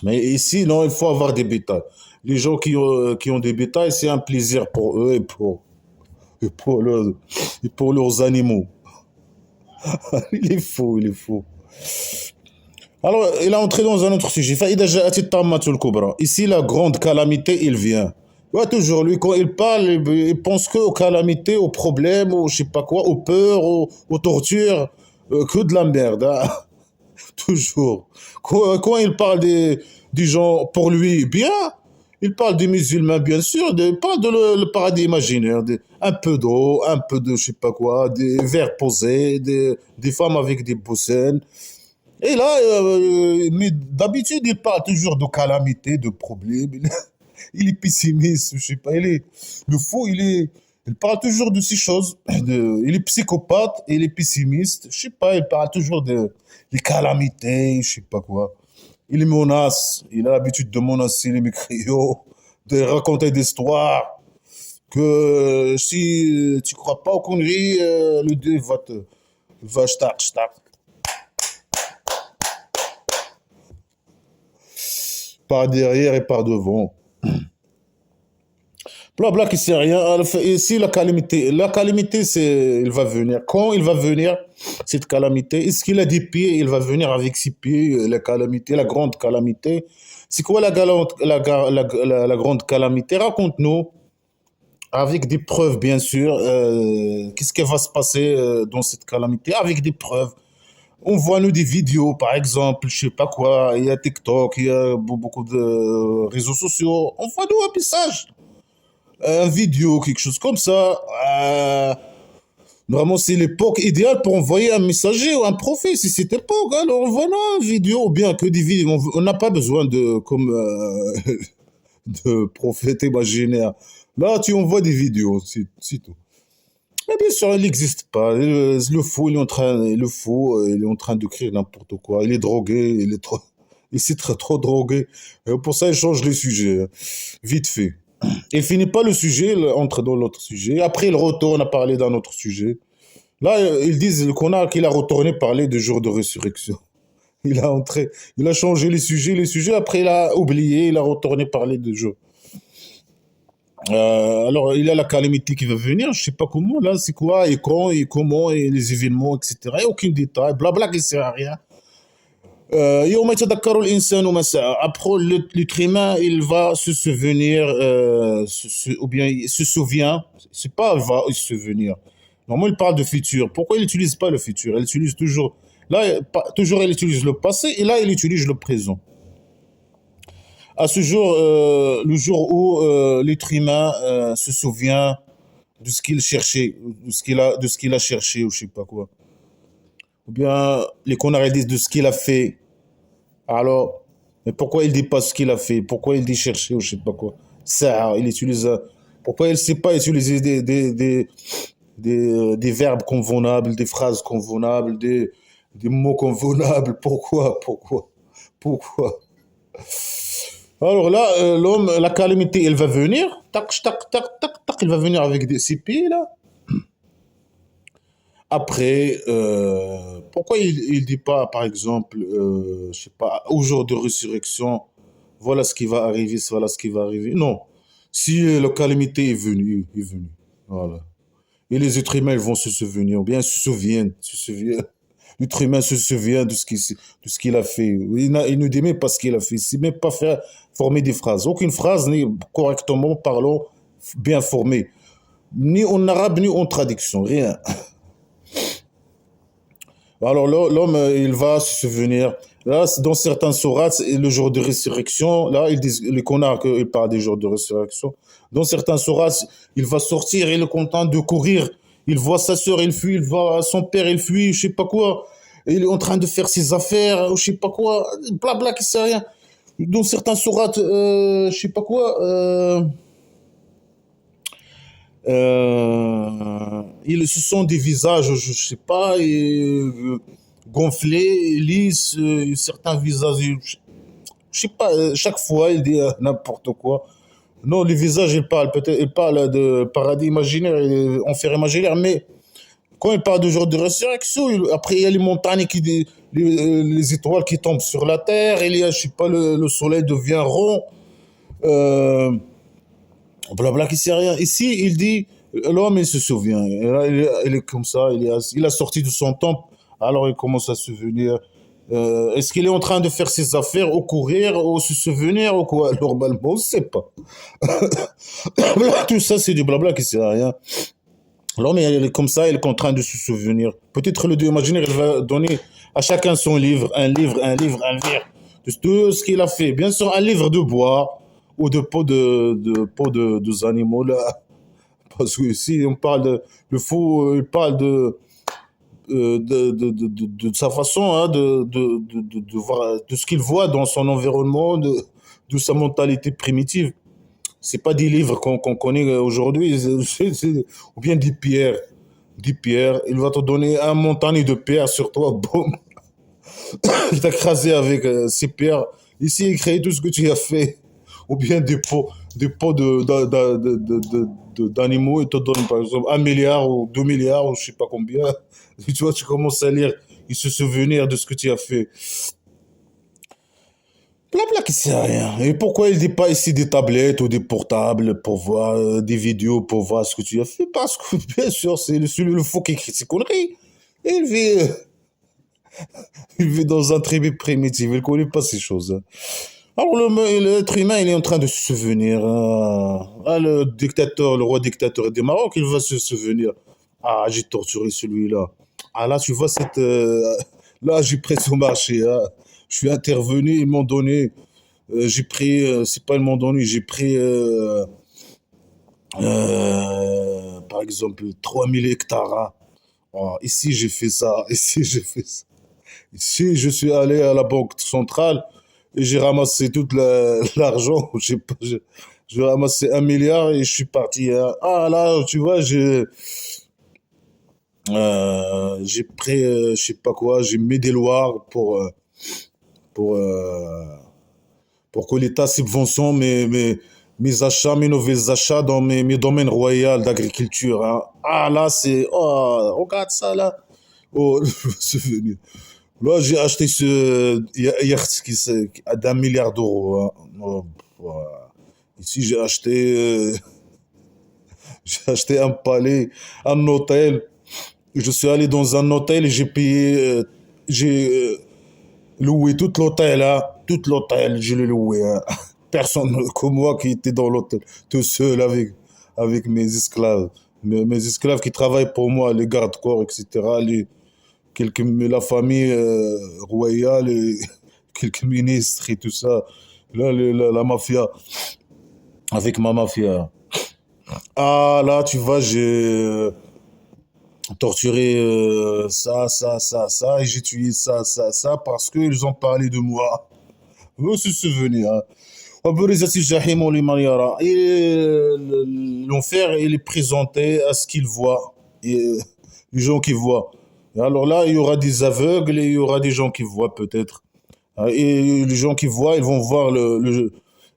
Mais ici, non, il faut avoir des bétails. Les gens qui ont des bétails, c'est un plaisir pour eux et et pour leurs animaux. Il est fou, il est fou. Alors, il a entré dans un autre sujet. فإذا جاءت الطامة الكبرى. Ici, la grande calamité, il vient. Ouais, toujours, lui, quand il parle, il pense que aux calamités, aux problèmes, aux je sais pas quoi, aux peurs, aux tortures, que de la merde, hein. Toujours. Quand il parle des gens pour lui bien, il parle des musulmans, bien sûr, il parle de le paradis imaginaire, un peu d'eau, un peu de je sais pas quoi, des verres posés, des femmes avec des bossins. Et là, mais d'habitude, il parle toujours de calamité, de problèmes. Il est pessimiste, je sais pas. Le fou, il parle toujours de ces choses. Il est psychopathe, il est pessimiste. Je sais pas, il parle toujours des calamités, je sais pas quoi. Il menace, il a l'habitude de menacer les mécriaux, de raconter des histoires. Que si tu crois pas aux conneries, le Dieu va t'attaquer. Par derrière et par devant. Blabla qui sait rien. Ici, la calamité, c'est, il va venir. Quand il va venir, cette calamité, est-ce qu'il a des pieds? Il va venir avec ses pieds, la calamité, la grande calamité. C'est quoi la grande calamité? Raconte-nous, avec des preuves, bien sûr. Qu'est-ce qui va se passer dans cette calamité? Avec des preuves. On voit nous des vidéos, par exemple, je sais pas quoi, il y a TikTok, il y a beaucoup de réseaux sociaux. On voit nous un message, un vidéo, quelque chose comme ça. Normalement, c'est l'époque idéale pour envoyer un messager ou un prophète. C'est cette époque. Alors, on voit nous une vidéo, ou bien que des vidéos. On n'a pas besoin de, comme, de prophète imaginaire. Là, tu envoies des vidéos, c'est tout. Mais bien sûr, il n'existe pas. Le fou, il est en train de créer n'importe quoi. Il est drogué, il s'est trop drogué. Et pour ça, il change les sujets, hein, vite fait. Il finit pas le sujet, il entre dans l'autre sujet. Après, il retourne à parler d'un autre sujet. Là, ils disent le connard qu'il a retourné parler du jour de résurrection. Il a changé les sujets. Après, il a oublié, il a retourné parler du jour. Alors, il y a la calamité qui va venir, je sais pas comment, là, c'est quoi, et quand, et comment, et les événements, etc. Il n'y a aucun détail, blabla qui sert à rien. يوم يتذكر الإنسان ما سعى. Après, l'être humain, il va se souvenir, ou bien il se souvient, c'est pas il va se souvenir. Normalement, il parle de futur. Pourquoi il n'utilise pas le futur? Il utilise toujours, là, toujours il utilise le passé, et là, il utilise le présent. À ce jour, le jour où l'être humain se souvient de ce qu'il cherchait, de ce qu'il a cherché, ou je sais pas quoi. Ou bien les connards disent de ce qu'il a fait. Alors, mais pourquoi il dit pas ce qu'il a fait? Pourquoi il dit chercher ou je sais pas quoi? Ça, il utilise. Pourquoi il sait pas utiliser des verbes convenables, des phrases convenables, des mots convenables. Pourquoi? Alors là, l'homme, la calamité, elle va venir, tac, tac, tac, tac, tac, il va venir avec ses pieds là. Après, pourquoi il dit pas, par exemple, je sais pas, au jour de résurrection, voilà ce qui va arriver, voilà ce qui va arriver. Non. Si la calamité est venue, est venue. Voilà. Et les êtres humains ils vont se souvenir, ou bien se souviennent. L'être humain se souvient de ce qu'il a fait. Il ne dit même pas ce qu'il a fait. Il ne sait même pas faire, former des phrases. Aucune phrase n'est correctement parlant bien formée. Ni en arabe, ni en traduction. Rien. Alors l'homme, il va se souvenir. Là, dans certains sourates, le jour de résurrection, là, ils disent, les connards, ils parlent des jours de résurrection. Dans certains sourates, il va sortir, il est content de courir. Il voit sa sœur, il fuit, il voit son père, il fuit, je sais pas quoi. Il est en train de faire ses affaires, je sais pas quoi. Blabla, qui sait rien. Dans certains sourates, je sais pas quoi. Ce sont des visages, je sais pas, gonflés, lisses, certains visages, je sais pas, chaque fois il dit n'importe quoi. Non, les visages, il parle peut-être, il parle de paradis imaginaire, enfer imaginaire, mais quand il parle de jour de résurrection, après il y a les montagnes les étoiles qui tombent sur la terre, il y a, je sais pas, le soleil devient rond. Euh, Blabla qui sait rien. Ici, il dit, l'homme, il se souvient. Et là, il est comme ça, il a sorti de son temple, alors il commence à se souvenir. Est-ce qu'il est en train de faire ses affaires, ou courir, ou se souvenir, ou quoi? Normalement, on ne sait pas. Tout ça, c'est du blabla qui sert à rien. L'homme, il est comme ça, il est en train de se souvenir. Peut-être le Dieu imaginaire, il va donner à chacun son livre, un livre, de tout ce qu'il a fait. Bien sûr, un livre de bois ou de peau de animaux, là. Parce que si on parle le fou, il parle de sa façon hein, de voir, de ce qu'il voit dans son environnement, de sa mentalité primitive. C'est pas des livres qu'on connaît aujourd'hui, ou bien des pierres. Des pierres, il va te donner un montagne de pierres sur toi, boum, il t'a crasé avec ces pierres. Ici, il crée tout ce que tu as fait. Ou bien des pots d'animaux, il te donne par exemple 1 milliard ou 2 milliards ou je sais pas combien. Et tu vois, tu commences à lire, il se souvenir de ce que tu as fait. Blabla qui sert à rien. Et pourquoi il dit pas ici des tablettes ou des portables pour voir des vidéos pour voir ce que tu as fait? Parce que bien sûr, c'est le faux qui écrit ces conneries. Il vit, euh, il vit dans un tribu primitif, il ne connaît pas ces choses. Hein. Alors l'être humain, il est en train de se souvenir. Le dictateur, le roi dictateur du Maroc, il va se souvenir. Ah, j'ai torturé celui-là. Ah là, tu vois, là, j'ai pris au marché. Hein. Je suis intervenu, ils m'ont donné. J'ai pris, c'est pas ils m'ont donné, j'ai pris, par exemple, 3 000 hectares. Hein. Ah, ici, j'ai fait ça. Ici, j'ai fait ça. Ici, je suis allé à la banque centrale et j'ai ramassé tout l'argent. J'ai ramassé 1 milliard et je suis parti. Hein. Ah là, tu vois, j'ai pris, je sais pas quoi, j'ai mis des lois pour, euh, pour que l'État subventionne mes achats, mes nouveaux achats dans mes domaines royaux d'agriculture. Hein. Ah là, regarde ça là. Oh, c'est venu. Là, j'ai acheté ce yacht d'1 milliard d'euros. Hein. Oh, voilà. Ici, j'ai acheté un palais, un hôtel. Je suis allé dans un hôtel et j'ai loué tout l'hôtel. Hein. Tout l'hôtel, je l'ai loué. Hein. Personne que moi qui était dans l'hôtel, tout seul avec mes esclaves. Mes esclaves qui travaillent pour moi, les gardes-corps, etc. La famille royale, et quelques ministres et tout ça. Là, la mafia, avec ma mafia. Ah, là, tu vois, j'ai torturé ça, et j'ai tué ça, parce qu'ils ont parlé de moi. Vous se souvenez, hein. وبرزت الجحيم لمن يرى. Et l'enfer, il est présenté à ce qu'il voit. les gens qui voient. Alors là, il y aura des aveugles et il y aura des gens qui voient peut-être. Et les gens qui voient, ils vont voir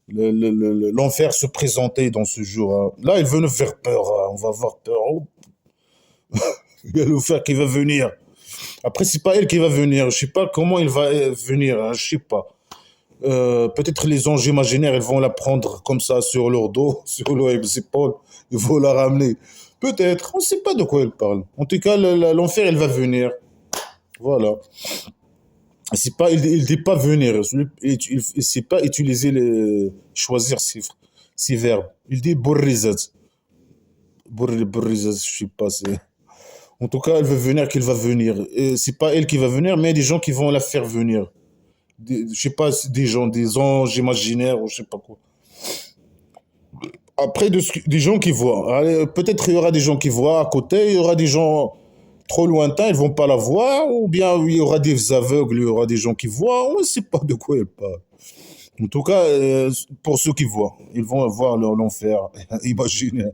l'enfer se présenter dans ce jour, hein. Là, il veut nous faire peur, hein. On va avoir peur. Oh, il y a l'enfer qui va venir. Après, c'est pas elle qui va venir. Je sais pas comment il va venir, hein. Je sais pas. Peut-être les anges imaginaires, ils vont la prendre comme ça sur leur dos, sur leurs épaules. Ils vont la ramener. Peut-être. On ne sait pas de quoi elle parle. En tout cas, l'enfer, il va venir. Voilà. C'est pas, il dit pas venir. Il sait pas utiliser choisir ces verbes. Il dit burrizat. Burrizat, je sais pas. En tout cas, elle veut venir qu'il va venir. Et c'est pas elle qui va venir, mais des gens qui vont la faire venir. Je sais pas, des gens, des anges imaginaires ou je sais pas quoi. Après, des gens qui voient. Allez, peut-être il y aura des gens qui voient à côté, il y aura des gens trop lointains, ils vont pas la voir, ou bien il y aura des aveugles, il y aura des gens qui voient, on ne sait pas de quoi ils parlent. En tout cas, pour ceux qui voient, ils vont voir l'enfer, imaginez.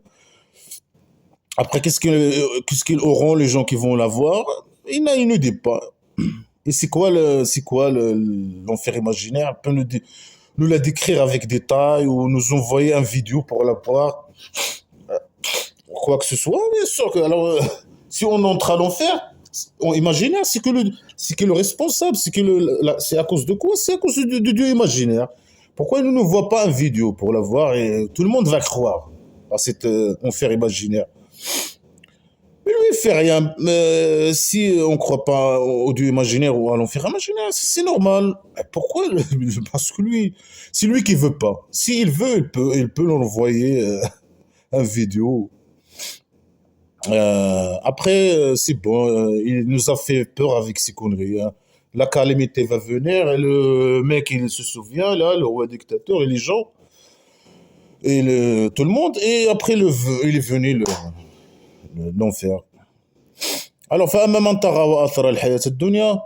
Après, qu'est-ce qu'ils auront, les gens qui vont la voir? Il n'a une idée pas. Et c'est quoi l'enfer imaginaire? On peut nous la décrire avec détail ou nous envoyer un vidéo pour la voir, quoi que ce soit. Bien sûr que, alors, si on entre à l'enfer, on imaginaire, c'est que le responsable, c'est à cause de quoi? C'est à cause de Dieu imaginaire. Pourquoi il ne nous voit pas en vidéo pour la voir et tout le monde va croire à cet enfer imaginaire? Mais lui, il fait rien. Si on ne croit pas au Dieu imaginaire ou à l'enfer imaginaire, c'est normal. Pourquoi? Parce que lui, c'est lui qui veut pas. S'il veut, il peut l'envoyer un vidéo. Après, c'est bon. Il nous a fait peur avec ses conneries, hein. La calamité va venir et le mec, il se souvient, là, le roi dictateur et les gens, et tout le monde. Et après, il est venu l'enfer. Alors, فأما من طغى وآثر الحياة الدنيا,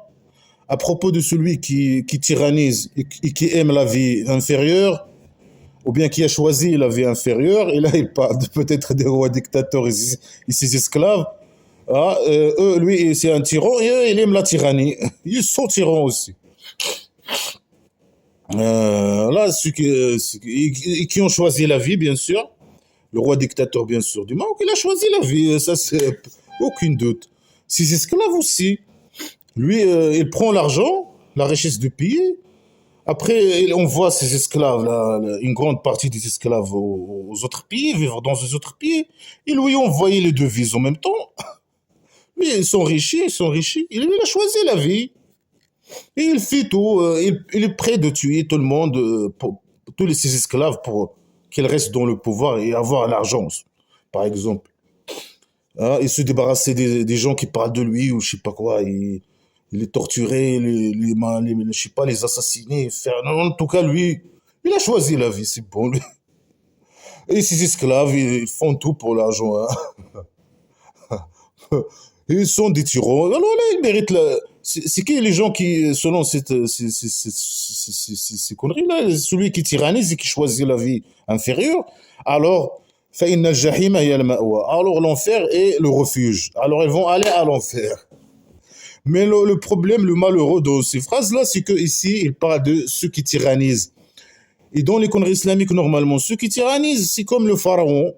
à propos de celui qui tyrannise et qui aime la vie inférieure, ou bien qui a choisi la vie inférieure, et là il parle peut-être des rois dictateurs et ses esclaves. Ah, lui c'est un tyran et eux, il aime la tyrannie. Ils sont tyrans aussi. Là, qui ont choisi la vie, bien sûr, le roi dictateur, bien sûr, du Maroc, il a choisi la vie, ça c'est aucune doute. Ses esclaves aussi. Lui, il prend l'argent, la richesse du pays. Après, on voit ces esclaves, une grande partie des esclaves aux autres pays, vivre dans les autres pays. Ils lui ont envoyé les devises en même temps. Lui, ils sont riches, ils sont riches. Il a choisi la vie. Et il fait tout. Il est prêt de tuer tout le monde, tous ses esclaves, pour qu'ils restent dans le pouvoir et avoir l'argent, par exemple. Hein, et se débarrasser des gens qui parlent de lui ou je sais pas quoi. Il les torturer, je sais pas, les assassiner, faire. Non, en tout cas, lui, il a choisi la vie, c'est bon. Lui. Et ses esclaves, ils font tout pour l'argent, hein. Ils sont des tyrans. Alors là, ils méritent la. C'est qui les gens qui, selon ces conneries-là, celui qui tyrannise et qui choisit la vie inférieure, alors. فإن الجحيم هي المأوى. Alors l'enfer est le refuge. Alors ils vont aller à l'enfer. Mais le problème, le malheureux de ces phrases-là, c'est que ici, il parle de ceux qui tyrannisent. Et dans les conneries islamiques, normalement, ceux qui tyrannisent, c'est comme le pharaon.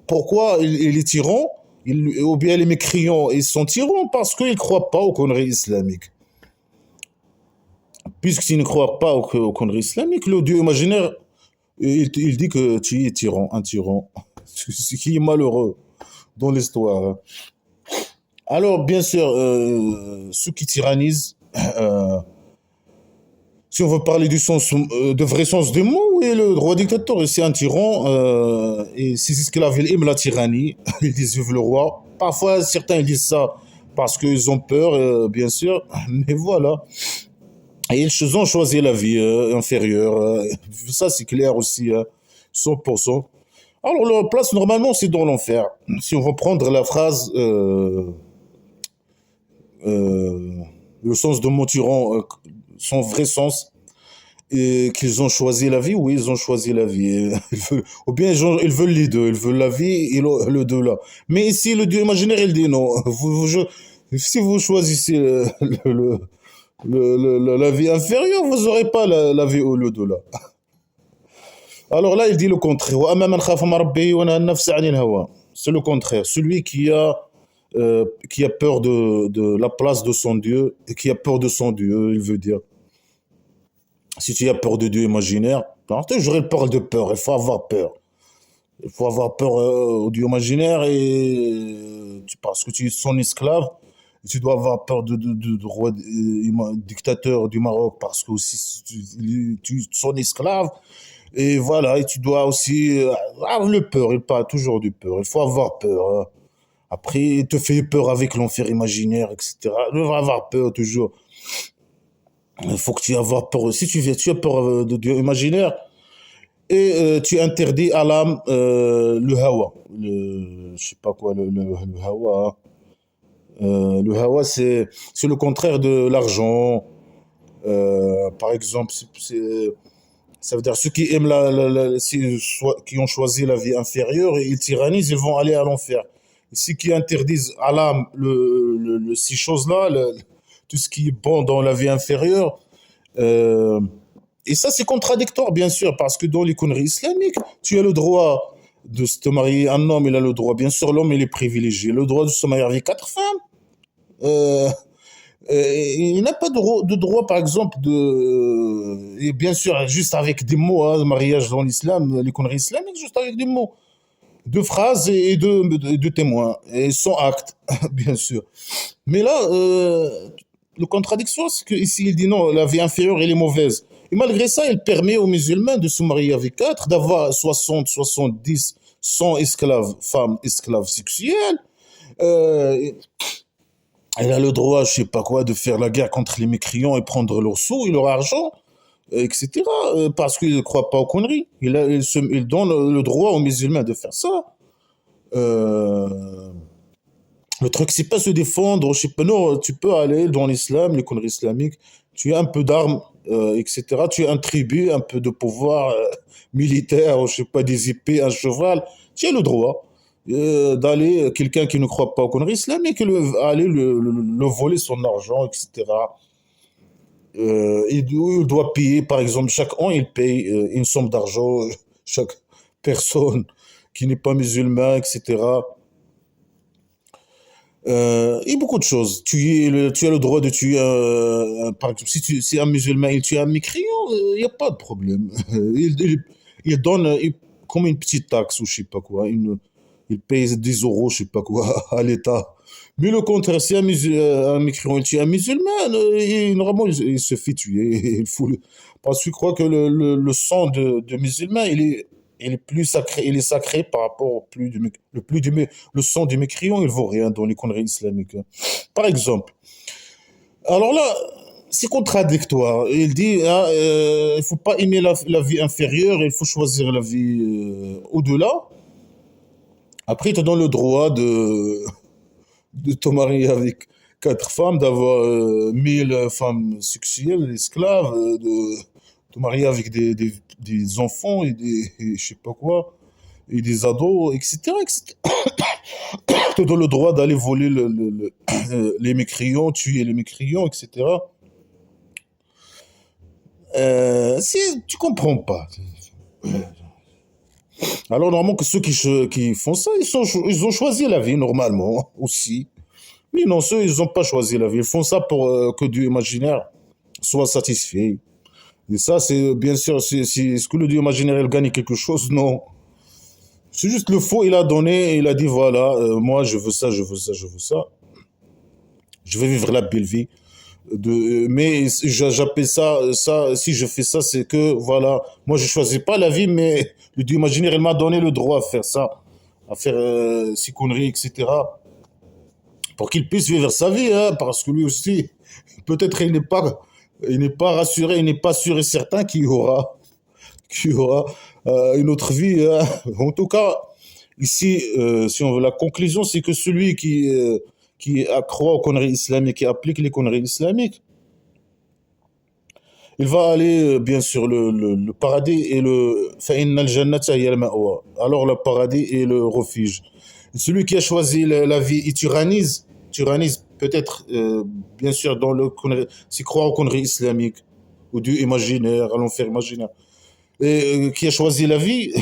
Pourquoi il est tyran? Ou bien les mécréants, ils sont tyrans parce qu'ils ne croient pas aux conneries islamiques. Puisqu'ils ne croient pas aux conneries islamiques, le Dieu imaginaire, il dit que tu es tyran, un tyran. Ce qui est malheureux dans l'histoire, hein. Alors, bien sûr, ceux qui tyrannisent, si on veut parler du sens, de vrai sens des mots, et le roi dictateur, c'est un tyran, et ses esclaves, ils aiment la tyrannie, ils disent vive le roi. Parfois, certains ils disent ça parce qu'ils ont peur, bien sûr, mais voilà. Et ils ont choisi la vie inférieure, ça c'est clair aussi, hein, 100%. Alors, leur place, normalement, c'est dans l'enfer. Si on va prendre la phrase, le sens de mon tyran, son vrai sens, et qu'ils ont choisi la vie, oui, ils ont choisi la vie. Ou bien ils veulent les deux, ils veulent la vie et le deux-là. Mais ici, le Dieu imaginaire, il dit non. Si vous choisissez la vie inférieure, vous n'aurez pas la vie au lieu de là. Alors là, il dit le contraire. C'est le contraire. Celui qui a peur de la place de son Dieu, et qui a peur de son Dieu, il veut dire. Si tu as peur de Dieu imaginaire, toujours il parle de peur, il faut avoir peur. Il faut avoir peur au Dieu imaginaire parce que tu es son esclave. Tu dois avoir peur du roi dictateur du Maroc parce que aussi tu es son esclave. Et voilà, et tu dois aussi avoir le peur. Il parle toujours du peur. Il faut avoir peur, hein. Après, il te fait peur avec l'enfer imaginaire, etc. Il va avoir peur toujours. Il faut que tu aies avoir peur. Si tu as peur de Dieu imaginaire, et tu interdis à l'âme le hawa. Je sais pas quoi, le hawa, hein. Le hawa, c'est le contraire de l'argent. Par exemple, ça veut dire ceux qui aiment qui ont choisi la vie inférieure et ils tyrannisent, ils vont aller à l'enfer. Et ceux qui interdisent à l'âme ces choses-là, tout ce qui est bon dans la vie inférieure, euh, et ça c'est contradictoire bien sûr, parce que dans l'économie islamique, tu as le droit de te marier, un homme il a le droit, bien sûr l'homme il est privilégié, le droit de se marier avec 4 femmes. Euh, il n'a pas de droit, par exemple, et bien sûr, juste avec des mots, hein, mariage dans l'islam, l'économie islamique, juste avec des mots, deux phrases et deux témoins, et sans acte, bien sûr. Mais là, le contradiction, c'est qu'ici, il dit non, la vie inférieure, elle est mauvaise. Et malgré ça, il permet aux musulmans de se marier avec 4, d'avoir 60, 70, 100 esclaves, femmes esclaves sexuelles. Euh, Elle a le droit, je sais pas quoi, de faire la guerre contre les mécréants et prendre leurs sous et leur argent, etc. Parce qu'il ne croit pas aux conneries. Il donne le droit aux musulmans de faire ça. Euh, le truc, c'est pas se défendre, je sais pas, non, tu peux aller dans l'islam, les conneries islamiques, tu as un peu d'armes, etc. Tu as un tribut, un peu de pouvoir militaire, ou je sais pas, des épées, un cheval. Tu as le droit d'aller, quelqu'un qui ne croit pas aux conneries islamiques, aller le voler son argent, etc. Il doit payer, par exemple, chaque an, il paye une somme d'argent, chaque personne qui n'est pas musulman, etc. Et beaucoup de choses. Tu as le droit de tuer, par exemple, si un musulman il tue un mécréant, il n'y a pas de problème. Il donne comme une petite taxe ou je sais pas quoi. Il paye 10 euros, je sais pas quoi, à l'État. Mais le contraire, si un mécréant il tue un musulman, normalement il se fait tuer. Parce qu'il croit que le sang de musulman, il est plus sacré, il est sacré par rapport au plus le sang du mécréant, il vaut rien dans les conneries islamiques, hein. Par exemple. Alors là, c'est contradictoire. Il dit, ah, il faut pas aimer la vie inférieure, il faut choisir la vie au-delà. Après, il te donne le droit de te marier avec 4 femmes, d'avoir 1000 femmes sexuelles, esclaves, de te marier avec des enfants et je sais pas quoi, et des ados, etc., etc. Il te donne le droit d'aller voler les mécréants, tuer les mécréants, etc. Tu comprends pas. Alors, normalement, que ceux qui font ça, ils ont choisi la vie, normalement, aussi. Mais non, ceux, ils n'ont pas choisi la vie. Ils font ça pour que Dieu imaginaire soit satisfait. Et ça, c'est bien sûr, est-ce que le Dieu imaginaire, il gagne quelque chose? Non. C'est juste le faux, il a donné, il a dit, voilà, moi, je veux ça, je veux ça, je veux ça. Je vais vivre la belle vie. Mais j'appelle ça, si je fais ça, c'est que, voilà, moi, je choisis pas la vie, mais le Dieu imaginaire, il m'a donné le droit à faire ça, à faire ces conneries, etc. Pour qu'il puisse vivre sa vie, hein, parce que lui aussi, peut-être il n'est pas rassuré, il n'est pas sûr et certain qu'il y aura une autre vie, hein. En tout cas, ici, si on veut la conclusion, c'est que celui qui croit aux conneries islamiques, qui applique les conneries islamiques, il va aller, bien sûr, le paradis et le. فإن الجنة هي المأوى. Alors, le paradis est le refuge. Celui qui a choisi la vie et tyrannise peut-être, bien sûr, dans le. S'il croit aux conneries islamiques, ou Dieu imaginaire, à l'enfer imaginaire. Et qui a choisi la vie,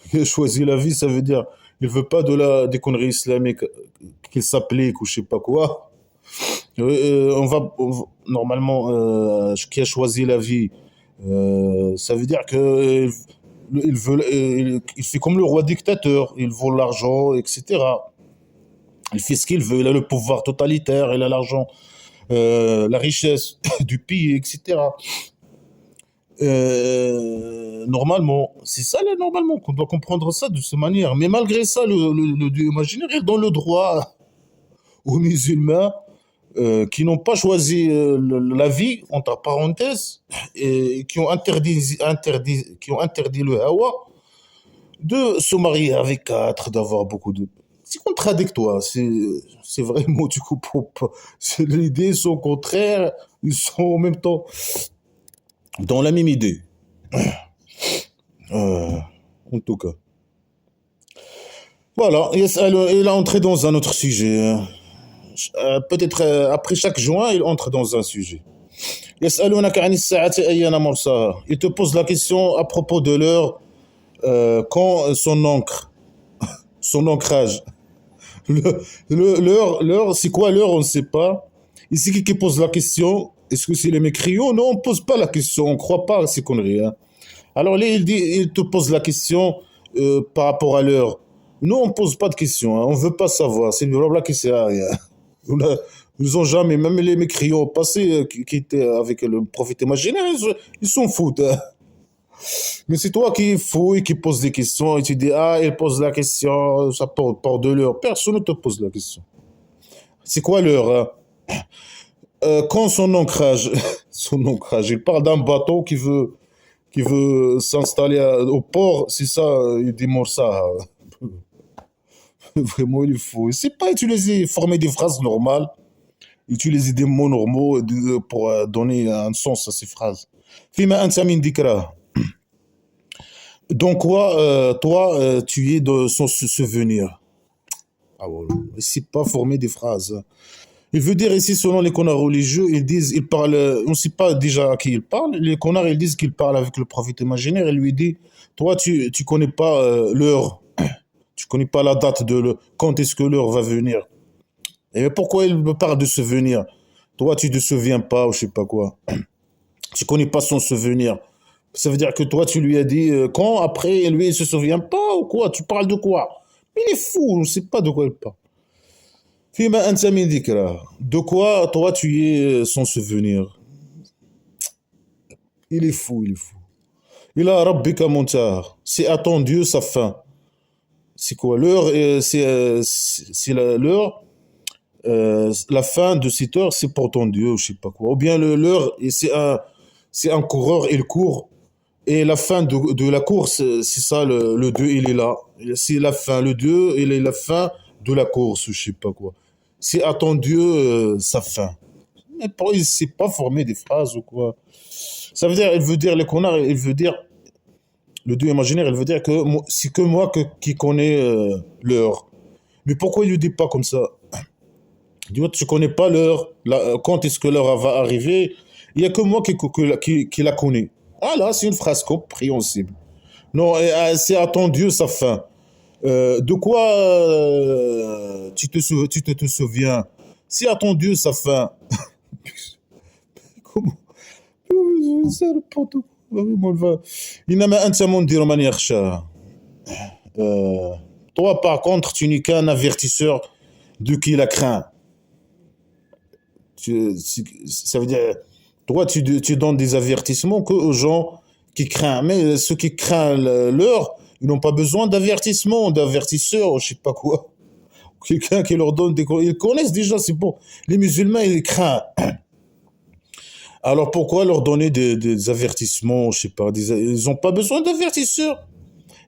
qui a choisi la vie, ça veut dire, il veut pas des conneries islamiques qu'il s'applique ou je sais pas quoi. Normalement, qui a choisi la vie, ça veut dire que il fait comme le roi dictateur, il vole l'argent, etc. Il fait ce qu'il veut, il a le pouvoir totalitaire, il a l'argent, la richesse du pays, etc. Normalement, c'est ça là, normalement, qu'on doit comprendre ça de cette manière. Mais malgré ça, le Dieu imaginaire, il donne le droit aux musulmans qui n'ont pas choisi la vie, entre parenthèses, et qui ont interdit le hawa, de se marier avec quatre, d'avoir beaucoup de. C'est contradictoire, c'est vraiment du coup, les idées sont contraires, ils sont en même temps dans la même idée. Euh, En tout cas. Voilà, il a entré dans un autre sujet. Peut-être après chaque joint, il entre dans un sujet. يسألونك عن الساعة أيان مرساها. Il te pose la question à propos de l'heure, quand son ancrage. L'heure, c'est quoi l'heure, on ne sait pas. Ici, qui pose la question, est-ce que c'est les mécriaux? Non, on ne pose pas la question, on ne croit pas à ces conneries. Hein. Alors là, il te pose la question par rapport à l'heure. Nous, on ne pose pas de questions, hein, on ne veut pas savoir, c'est le blabla qui sert à rien. Ils ont jamais, même les mécriaux passés qui étaient avec le prophète imaginaire, ils s'en foutent. Hein. Mais c'est toi qui fouille, qui pose des questions, et tu dis, ah, il pose la question, ça porte de l'heure. Personne ne te pose la question. C'est quoi l'heure? Hein? Quand son ancrage, il parle d'un bateau qui veut s'installer au port, c'est ça, il démontre ça. Vraiment, il faut. C'est pas utiliser, former des phrases normales, utiliser des mots normaux pour donner un sens à ces phrases. فيما أنت من ذكراه. Donc quoi, toi, tu es de son souvenir. Ah ouais, c'est pas former des phrases. Il veut dire ici, selon les connards religieux, ils parlent, on ne sait pas déjà à qui ils parlent. Les connards, ils disent qu'ils parlent avec le prophète imaginaire et lui dit, toi, tu connais pas l'heure, tu connais pas la date quand est-ce que l'heure va venir. Et pourquoi il me parle de souvenir? Toi, tu te souviens pas ou je sais pas quoi. Tu connais pas son souvenir. Ça veut dire que toi, tu lui as dit quand, après, et lui, il se souvient pas ou quoi? Tu parles de quoi? Il est fou, on ne sait pas de quoi il parle. فيما أنت من ذكرى. De quoi, toi, tu es son souvenir? Il est fou, il est fou. إلى ربك منتهى. C'est à ton Dieu sa fin. C'est quoi? L'heure, c'est l'heure. La fin de cette heure, c'est pour ton Dieu, je sais pas quoi. Ou bien l'heure, c'est un coureur, il court. Et la fin de la course, c'est ça, le Dieu, il est là. C'est la fin. Le Dieu, il est la fin de la course, je sais pas quoi. C'est à ton Dieu sa fin. Mais il ne sait pas former des phrases ou quoi. Ça veut dire, il veut dire, les connards, il veut dire, le Dieu imaginaire, il veut dire que c'est que moi qui connais l'heure. Mais pourquoi il ne dit pas comme ça? Il dit, tu ne connais pas l'heure, quand est-ce que l'heure va arriver? Il n'y a que moi qui la connais. Voilà, c'est une phrase compréhensible. Non, c'est à ton Dieu sa fin. De quoi tu te souviens? C'est à ton Dieu sa fin. Comment? C'est n'importe quoi. إنما أنت منذر من يخشى. Toi, par contre, tu n'es qu'un avertisseur de qui la craint. Ça veut dire, toi, tu donnes des avertissements aux gens qui craignent. Mais ceux qui craignent l'heure, ils n'ont pas besoin d'avertissement, d'avertisseurs, je sais pas quoi. Quelqu'un qui leur donne des. Ils connaissent déjà, c'est bon. Les musulmans, ils craignent. Alors pourquoi leur donner des avertissements, je sais pas, ils n'ont pas besoin d'avertisseurs.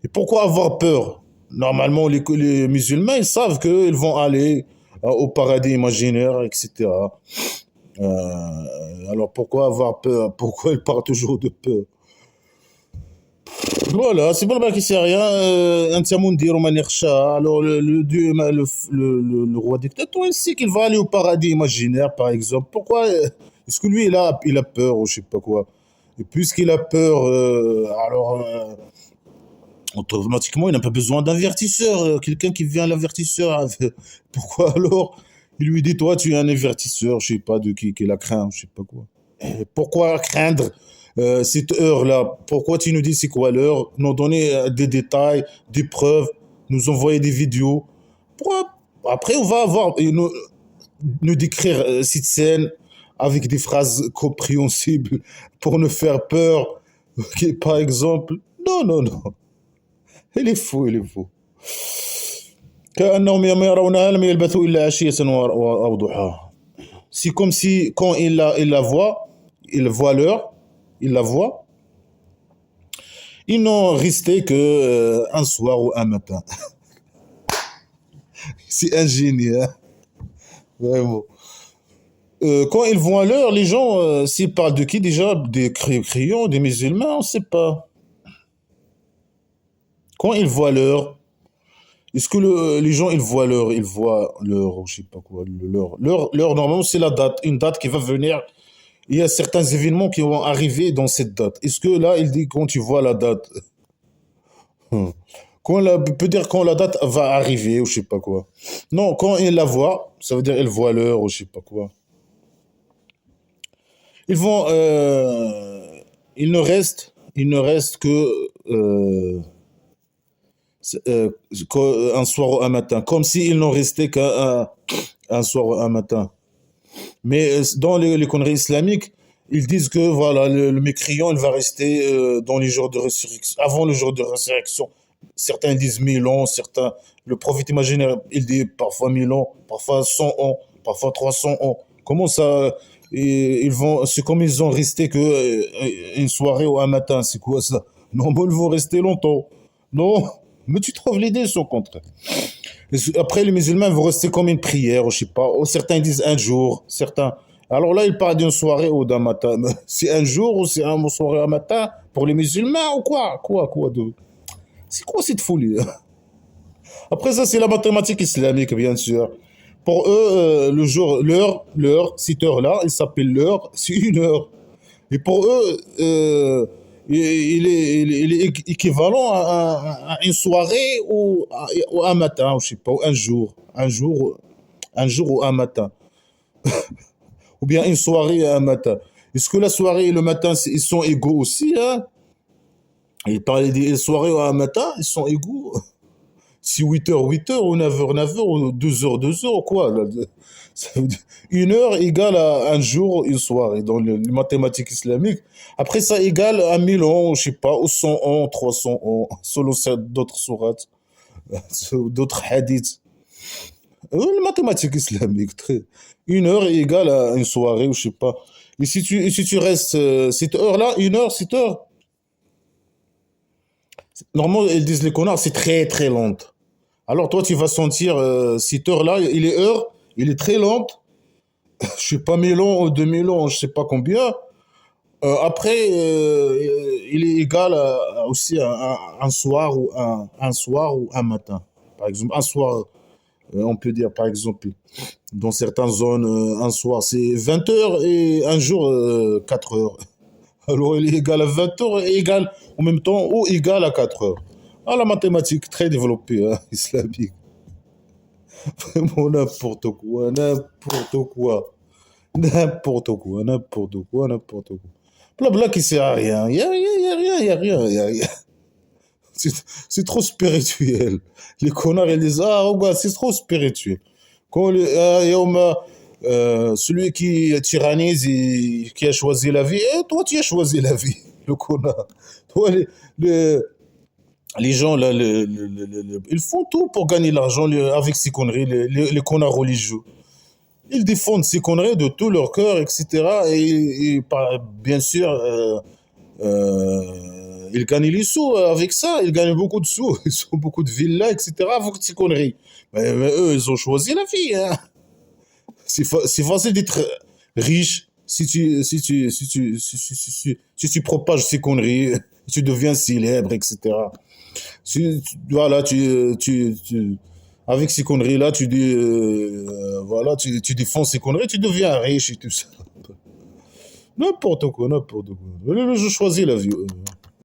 Et pourquoi avoir peur? Normalement, les musulmans, ils savent qu'ils vont aller au paradis imaginaire, etc. Alors pourquoi avoir peur? Pourquoi il parle toujours de peur? Voilà, c'est pas le qui sait rien. أنت مندير وما نخشى. Alors Dieu, le roi dictateur, il sait qu'il va aller au paradis imaginaire, par exemple. Pourquoi est-ce que lui, il a peur ou je sais pas quoi? Et puisqu'il a peur, alors automatiquement, il n'a pas besoin d'avertisseur. Quelqu'un qui vient à l'avertisseur. Pourquoi alors il lui dit, toi, tu es un avertisseur, je sais pas de qui la craint, je sais pas quoi. Pourquoi craindre cette heure-là? Pourquoi tu nous dis c'est quoi l'heure? Nous donner des détails, des preuves, nous envoyer des vidéos. Pourquoi? Après, on va avoir nous décrire cette scène avec des phrases compréhensibles pour nous faire peur. Ok, par exemple, non, non, non. Il est fou, il est fou. كأنهم يوم يرونها لم يلبثوا إلا عشية أو ضحاها. C'est comme si quand il voit l'heure, il la voit, ils n'ont resté que un soir ou un matin. C'est ingénieux, hein, vraiment. Quand ils voient l'heure, les gens, s'ils parlent de qui déjà? Des crayons, des musulmans, on ne sait pas. Quand ils voient l'heure, est-ce que les gens, ils voient l'heure, je sais pas quoi, l'heure, normalement, c'est la date, une date qui va venir. Il y a certains événements qui vont arriver dans cette date. Est-ce que là, il dit quand tu vois la date, peut dire quand la date va arriver ou je sais pas quoi. Non, quand il la voit, ça veut dire il voit l'heure ou je sais pas quoi. Ils vont, il ne reste que un soir ou un matin, comme s'il n'en restait qu'un soir ou un matin. Mais dans les conneries islamiques, ils disent que voilà, le mécréant, il va rester dans les jours de résurrection, avant le jour de résurrection. Certains disent 1000 ans, certains, le prophète imaginaire, il dit parfois 1000 ans, parfois 100 ans, parfois 300 ans. Comment ça, ils vont, c'est comme ils ont resté que une soirée ou un matin, c'est quoi ça? Non, mais ils vont rester longtemps. Non, mais tu trouves l'idée, son contraire. Après, les musulmans vont rester comme une prière, je sais pas. Ou certains disent un jour, certains. Alors là, ils parlent d'une soirée ou d'un matin. C'est un jour ou c'est un soirée ou un matin pour les musulmans ou quoi? Quoi de... C'est quoi cette folie? Après ça, c'est la mathématique islamique, bien sûr. Pour eux, le jour, cette heure-là, il s'appelle l'heure, c'est une heure. Et pour eux, il est équivalent à une soirée ou un matin, ou je sais pas, ou un jour ou un matin, ou bien une soirée et un matin. Est-ce que la soirée et le matin, ils sont égaux aussi, hein? Et parler des soirées ou un matin, ils sont égaux. Si 8 heures, ou 9 heures, ou 2 heures, ou quoi là, ça veut dire une heure égale à un jour, une soirée, dans les mathématiques islamiques. Après, ça égale à 1000 ans, je sais pas, ou 100 ans, 300 ans, selon d'autres sourates, d'autres hadiths. Les mathématiques islamiques, une heure est égale à une soirée, ou je sais pas. Et si tu restes cette heure-là, une heure, cette heure, normalement, ils disent les connards, c'est très très lente. Alors toi, tu vas sentir cette heure-là, il est très lente, je sais pas 1000 ans ou 2000 ans, je sais pas combien. Après, il est égal aussi à un soir un soir ou un matin. Par exemple, un soir, on peut dire par exemple, dans certaines zones, un soir c'est 20 heures et un jour 4 heures. Alors il est égal à 20 heures et égal en même temps ou égal à 4 heures. Ah, la mathématique très développée, hein, islamique. Vraiment n'importe quoi, n'importe quoi. N'importe quoi, n'importe quoi, n'importe quoi. Blabla qui sert à rien. Y a rien, y a rien, y a rien. C'est trop spirituel. Les connards, ils disent, ah, regarde, c'est trop spirituel. Quand celui qui tyrannise et qui a choisi la vie, toi, tu as choisi la vie, le connard. Toi, les gens, là, ils font tout pour gagner l'argent avec ces conneries, les connards religieux. Ils défendent ces conneries de tout leur cœur, etc. Bien sûr, ils gagnent les sous avec ça. Ils gagnent beaucoup de sous. Ils ont beaucoup de villas, etc. avec ces conneries. Mais eux, ils ont choisi la vie, hein. C'est facile d'être riche, si tu propages ces conneries, tu deviens célèbre, etc. Voilà, avec ces conneries-là, tu dis, voilà, tu défends ces conneries, tu deviens riche et tout ça. N'importe quoi, n'importe quoi. Je choisis la vie.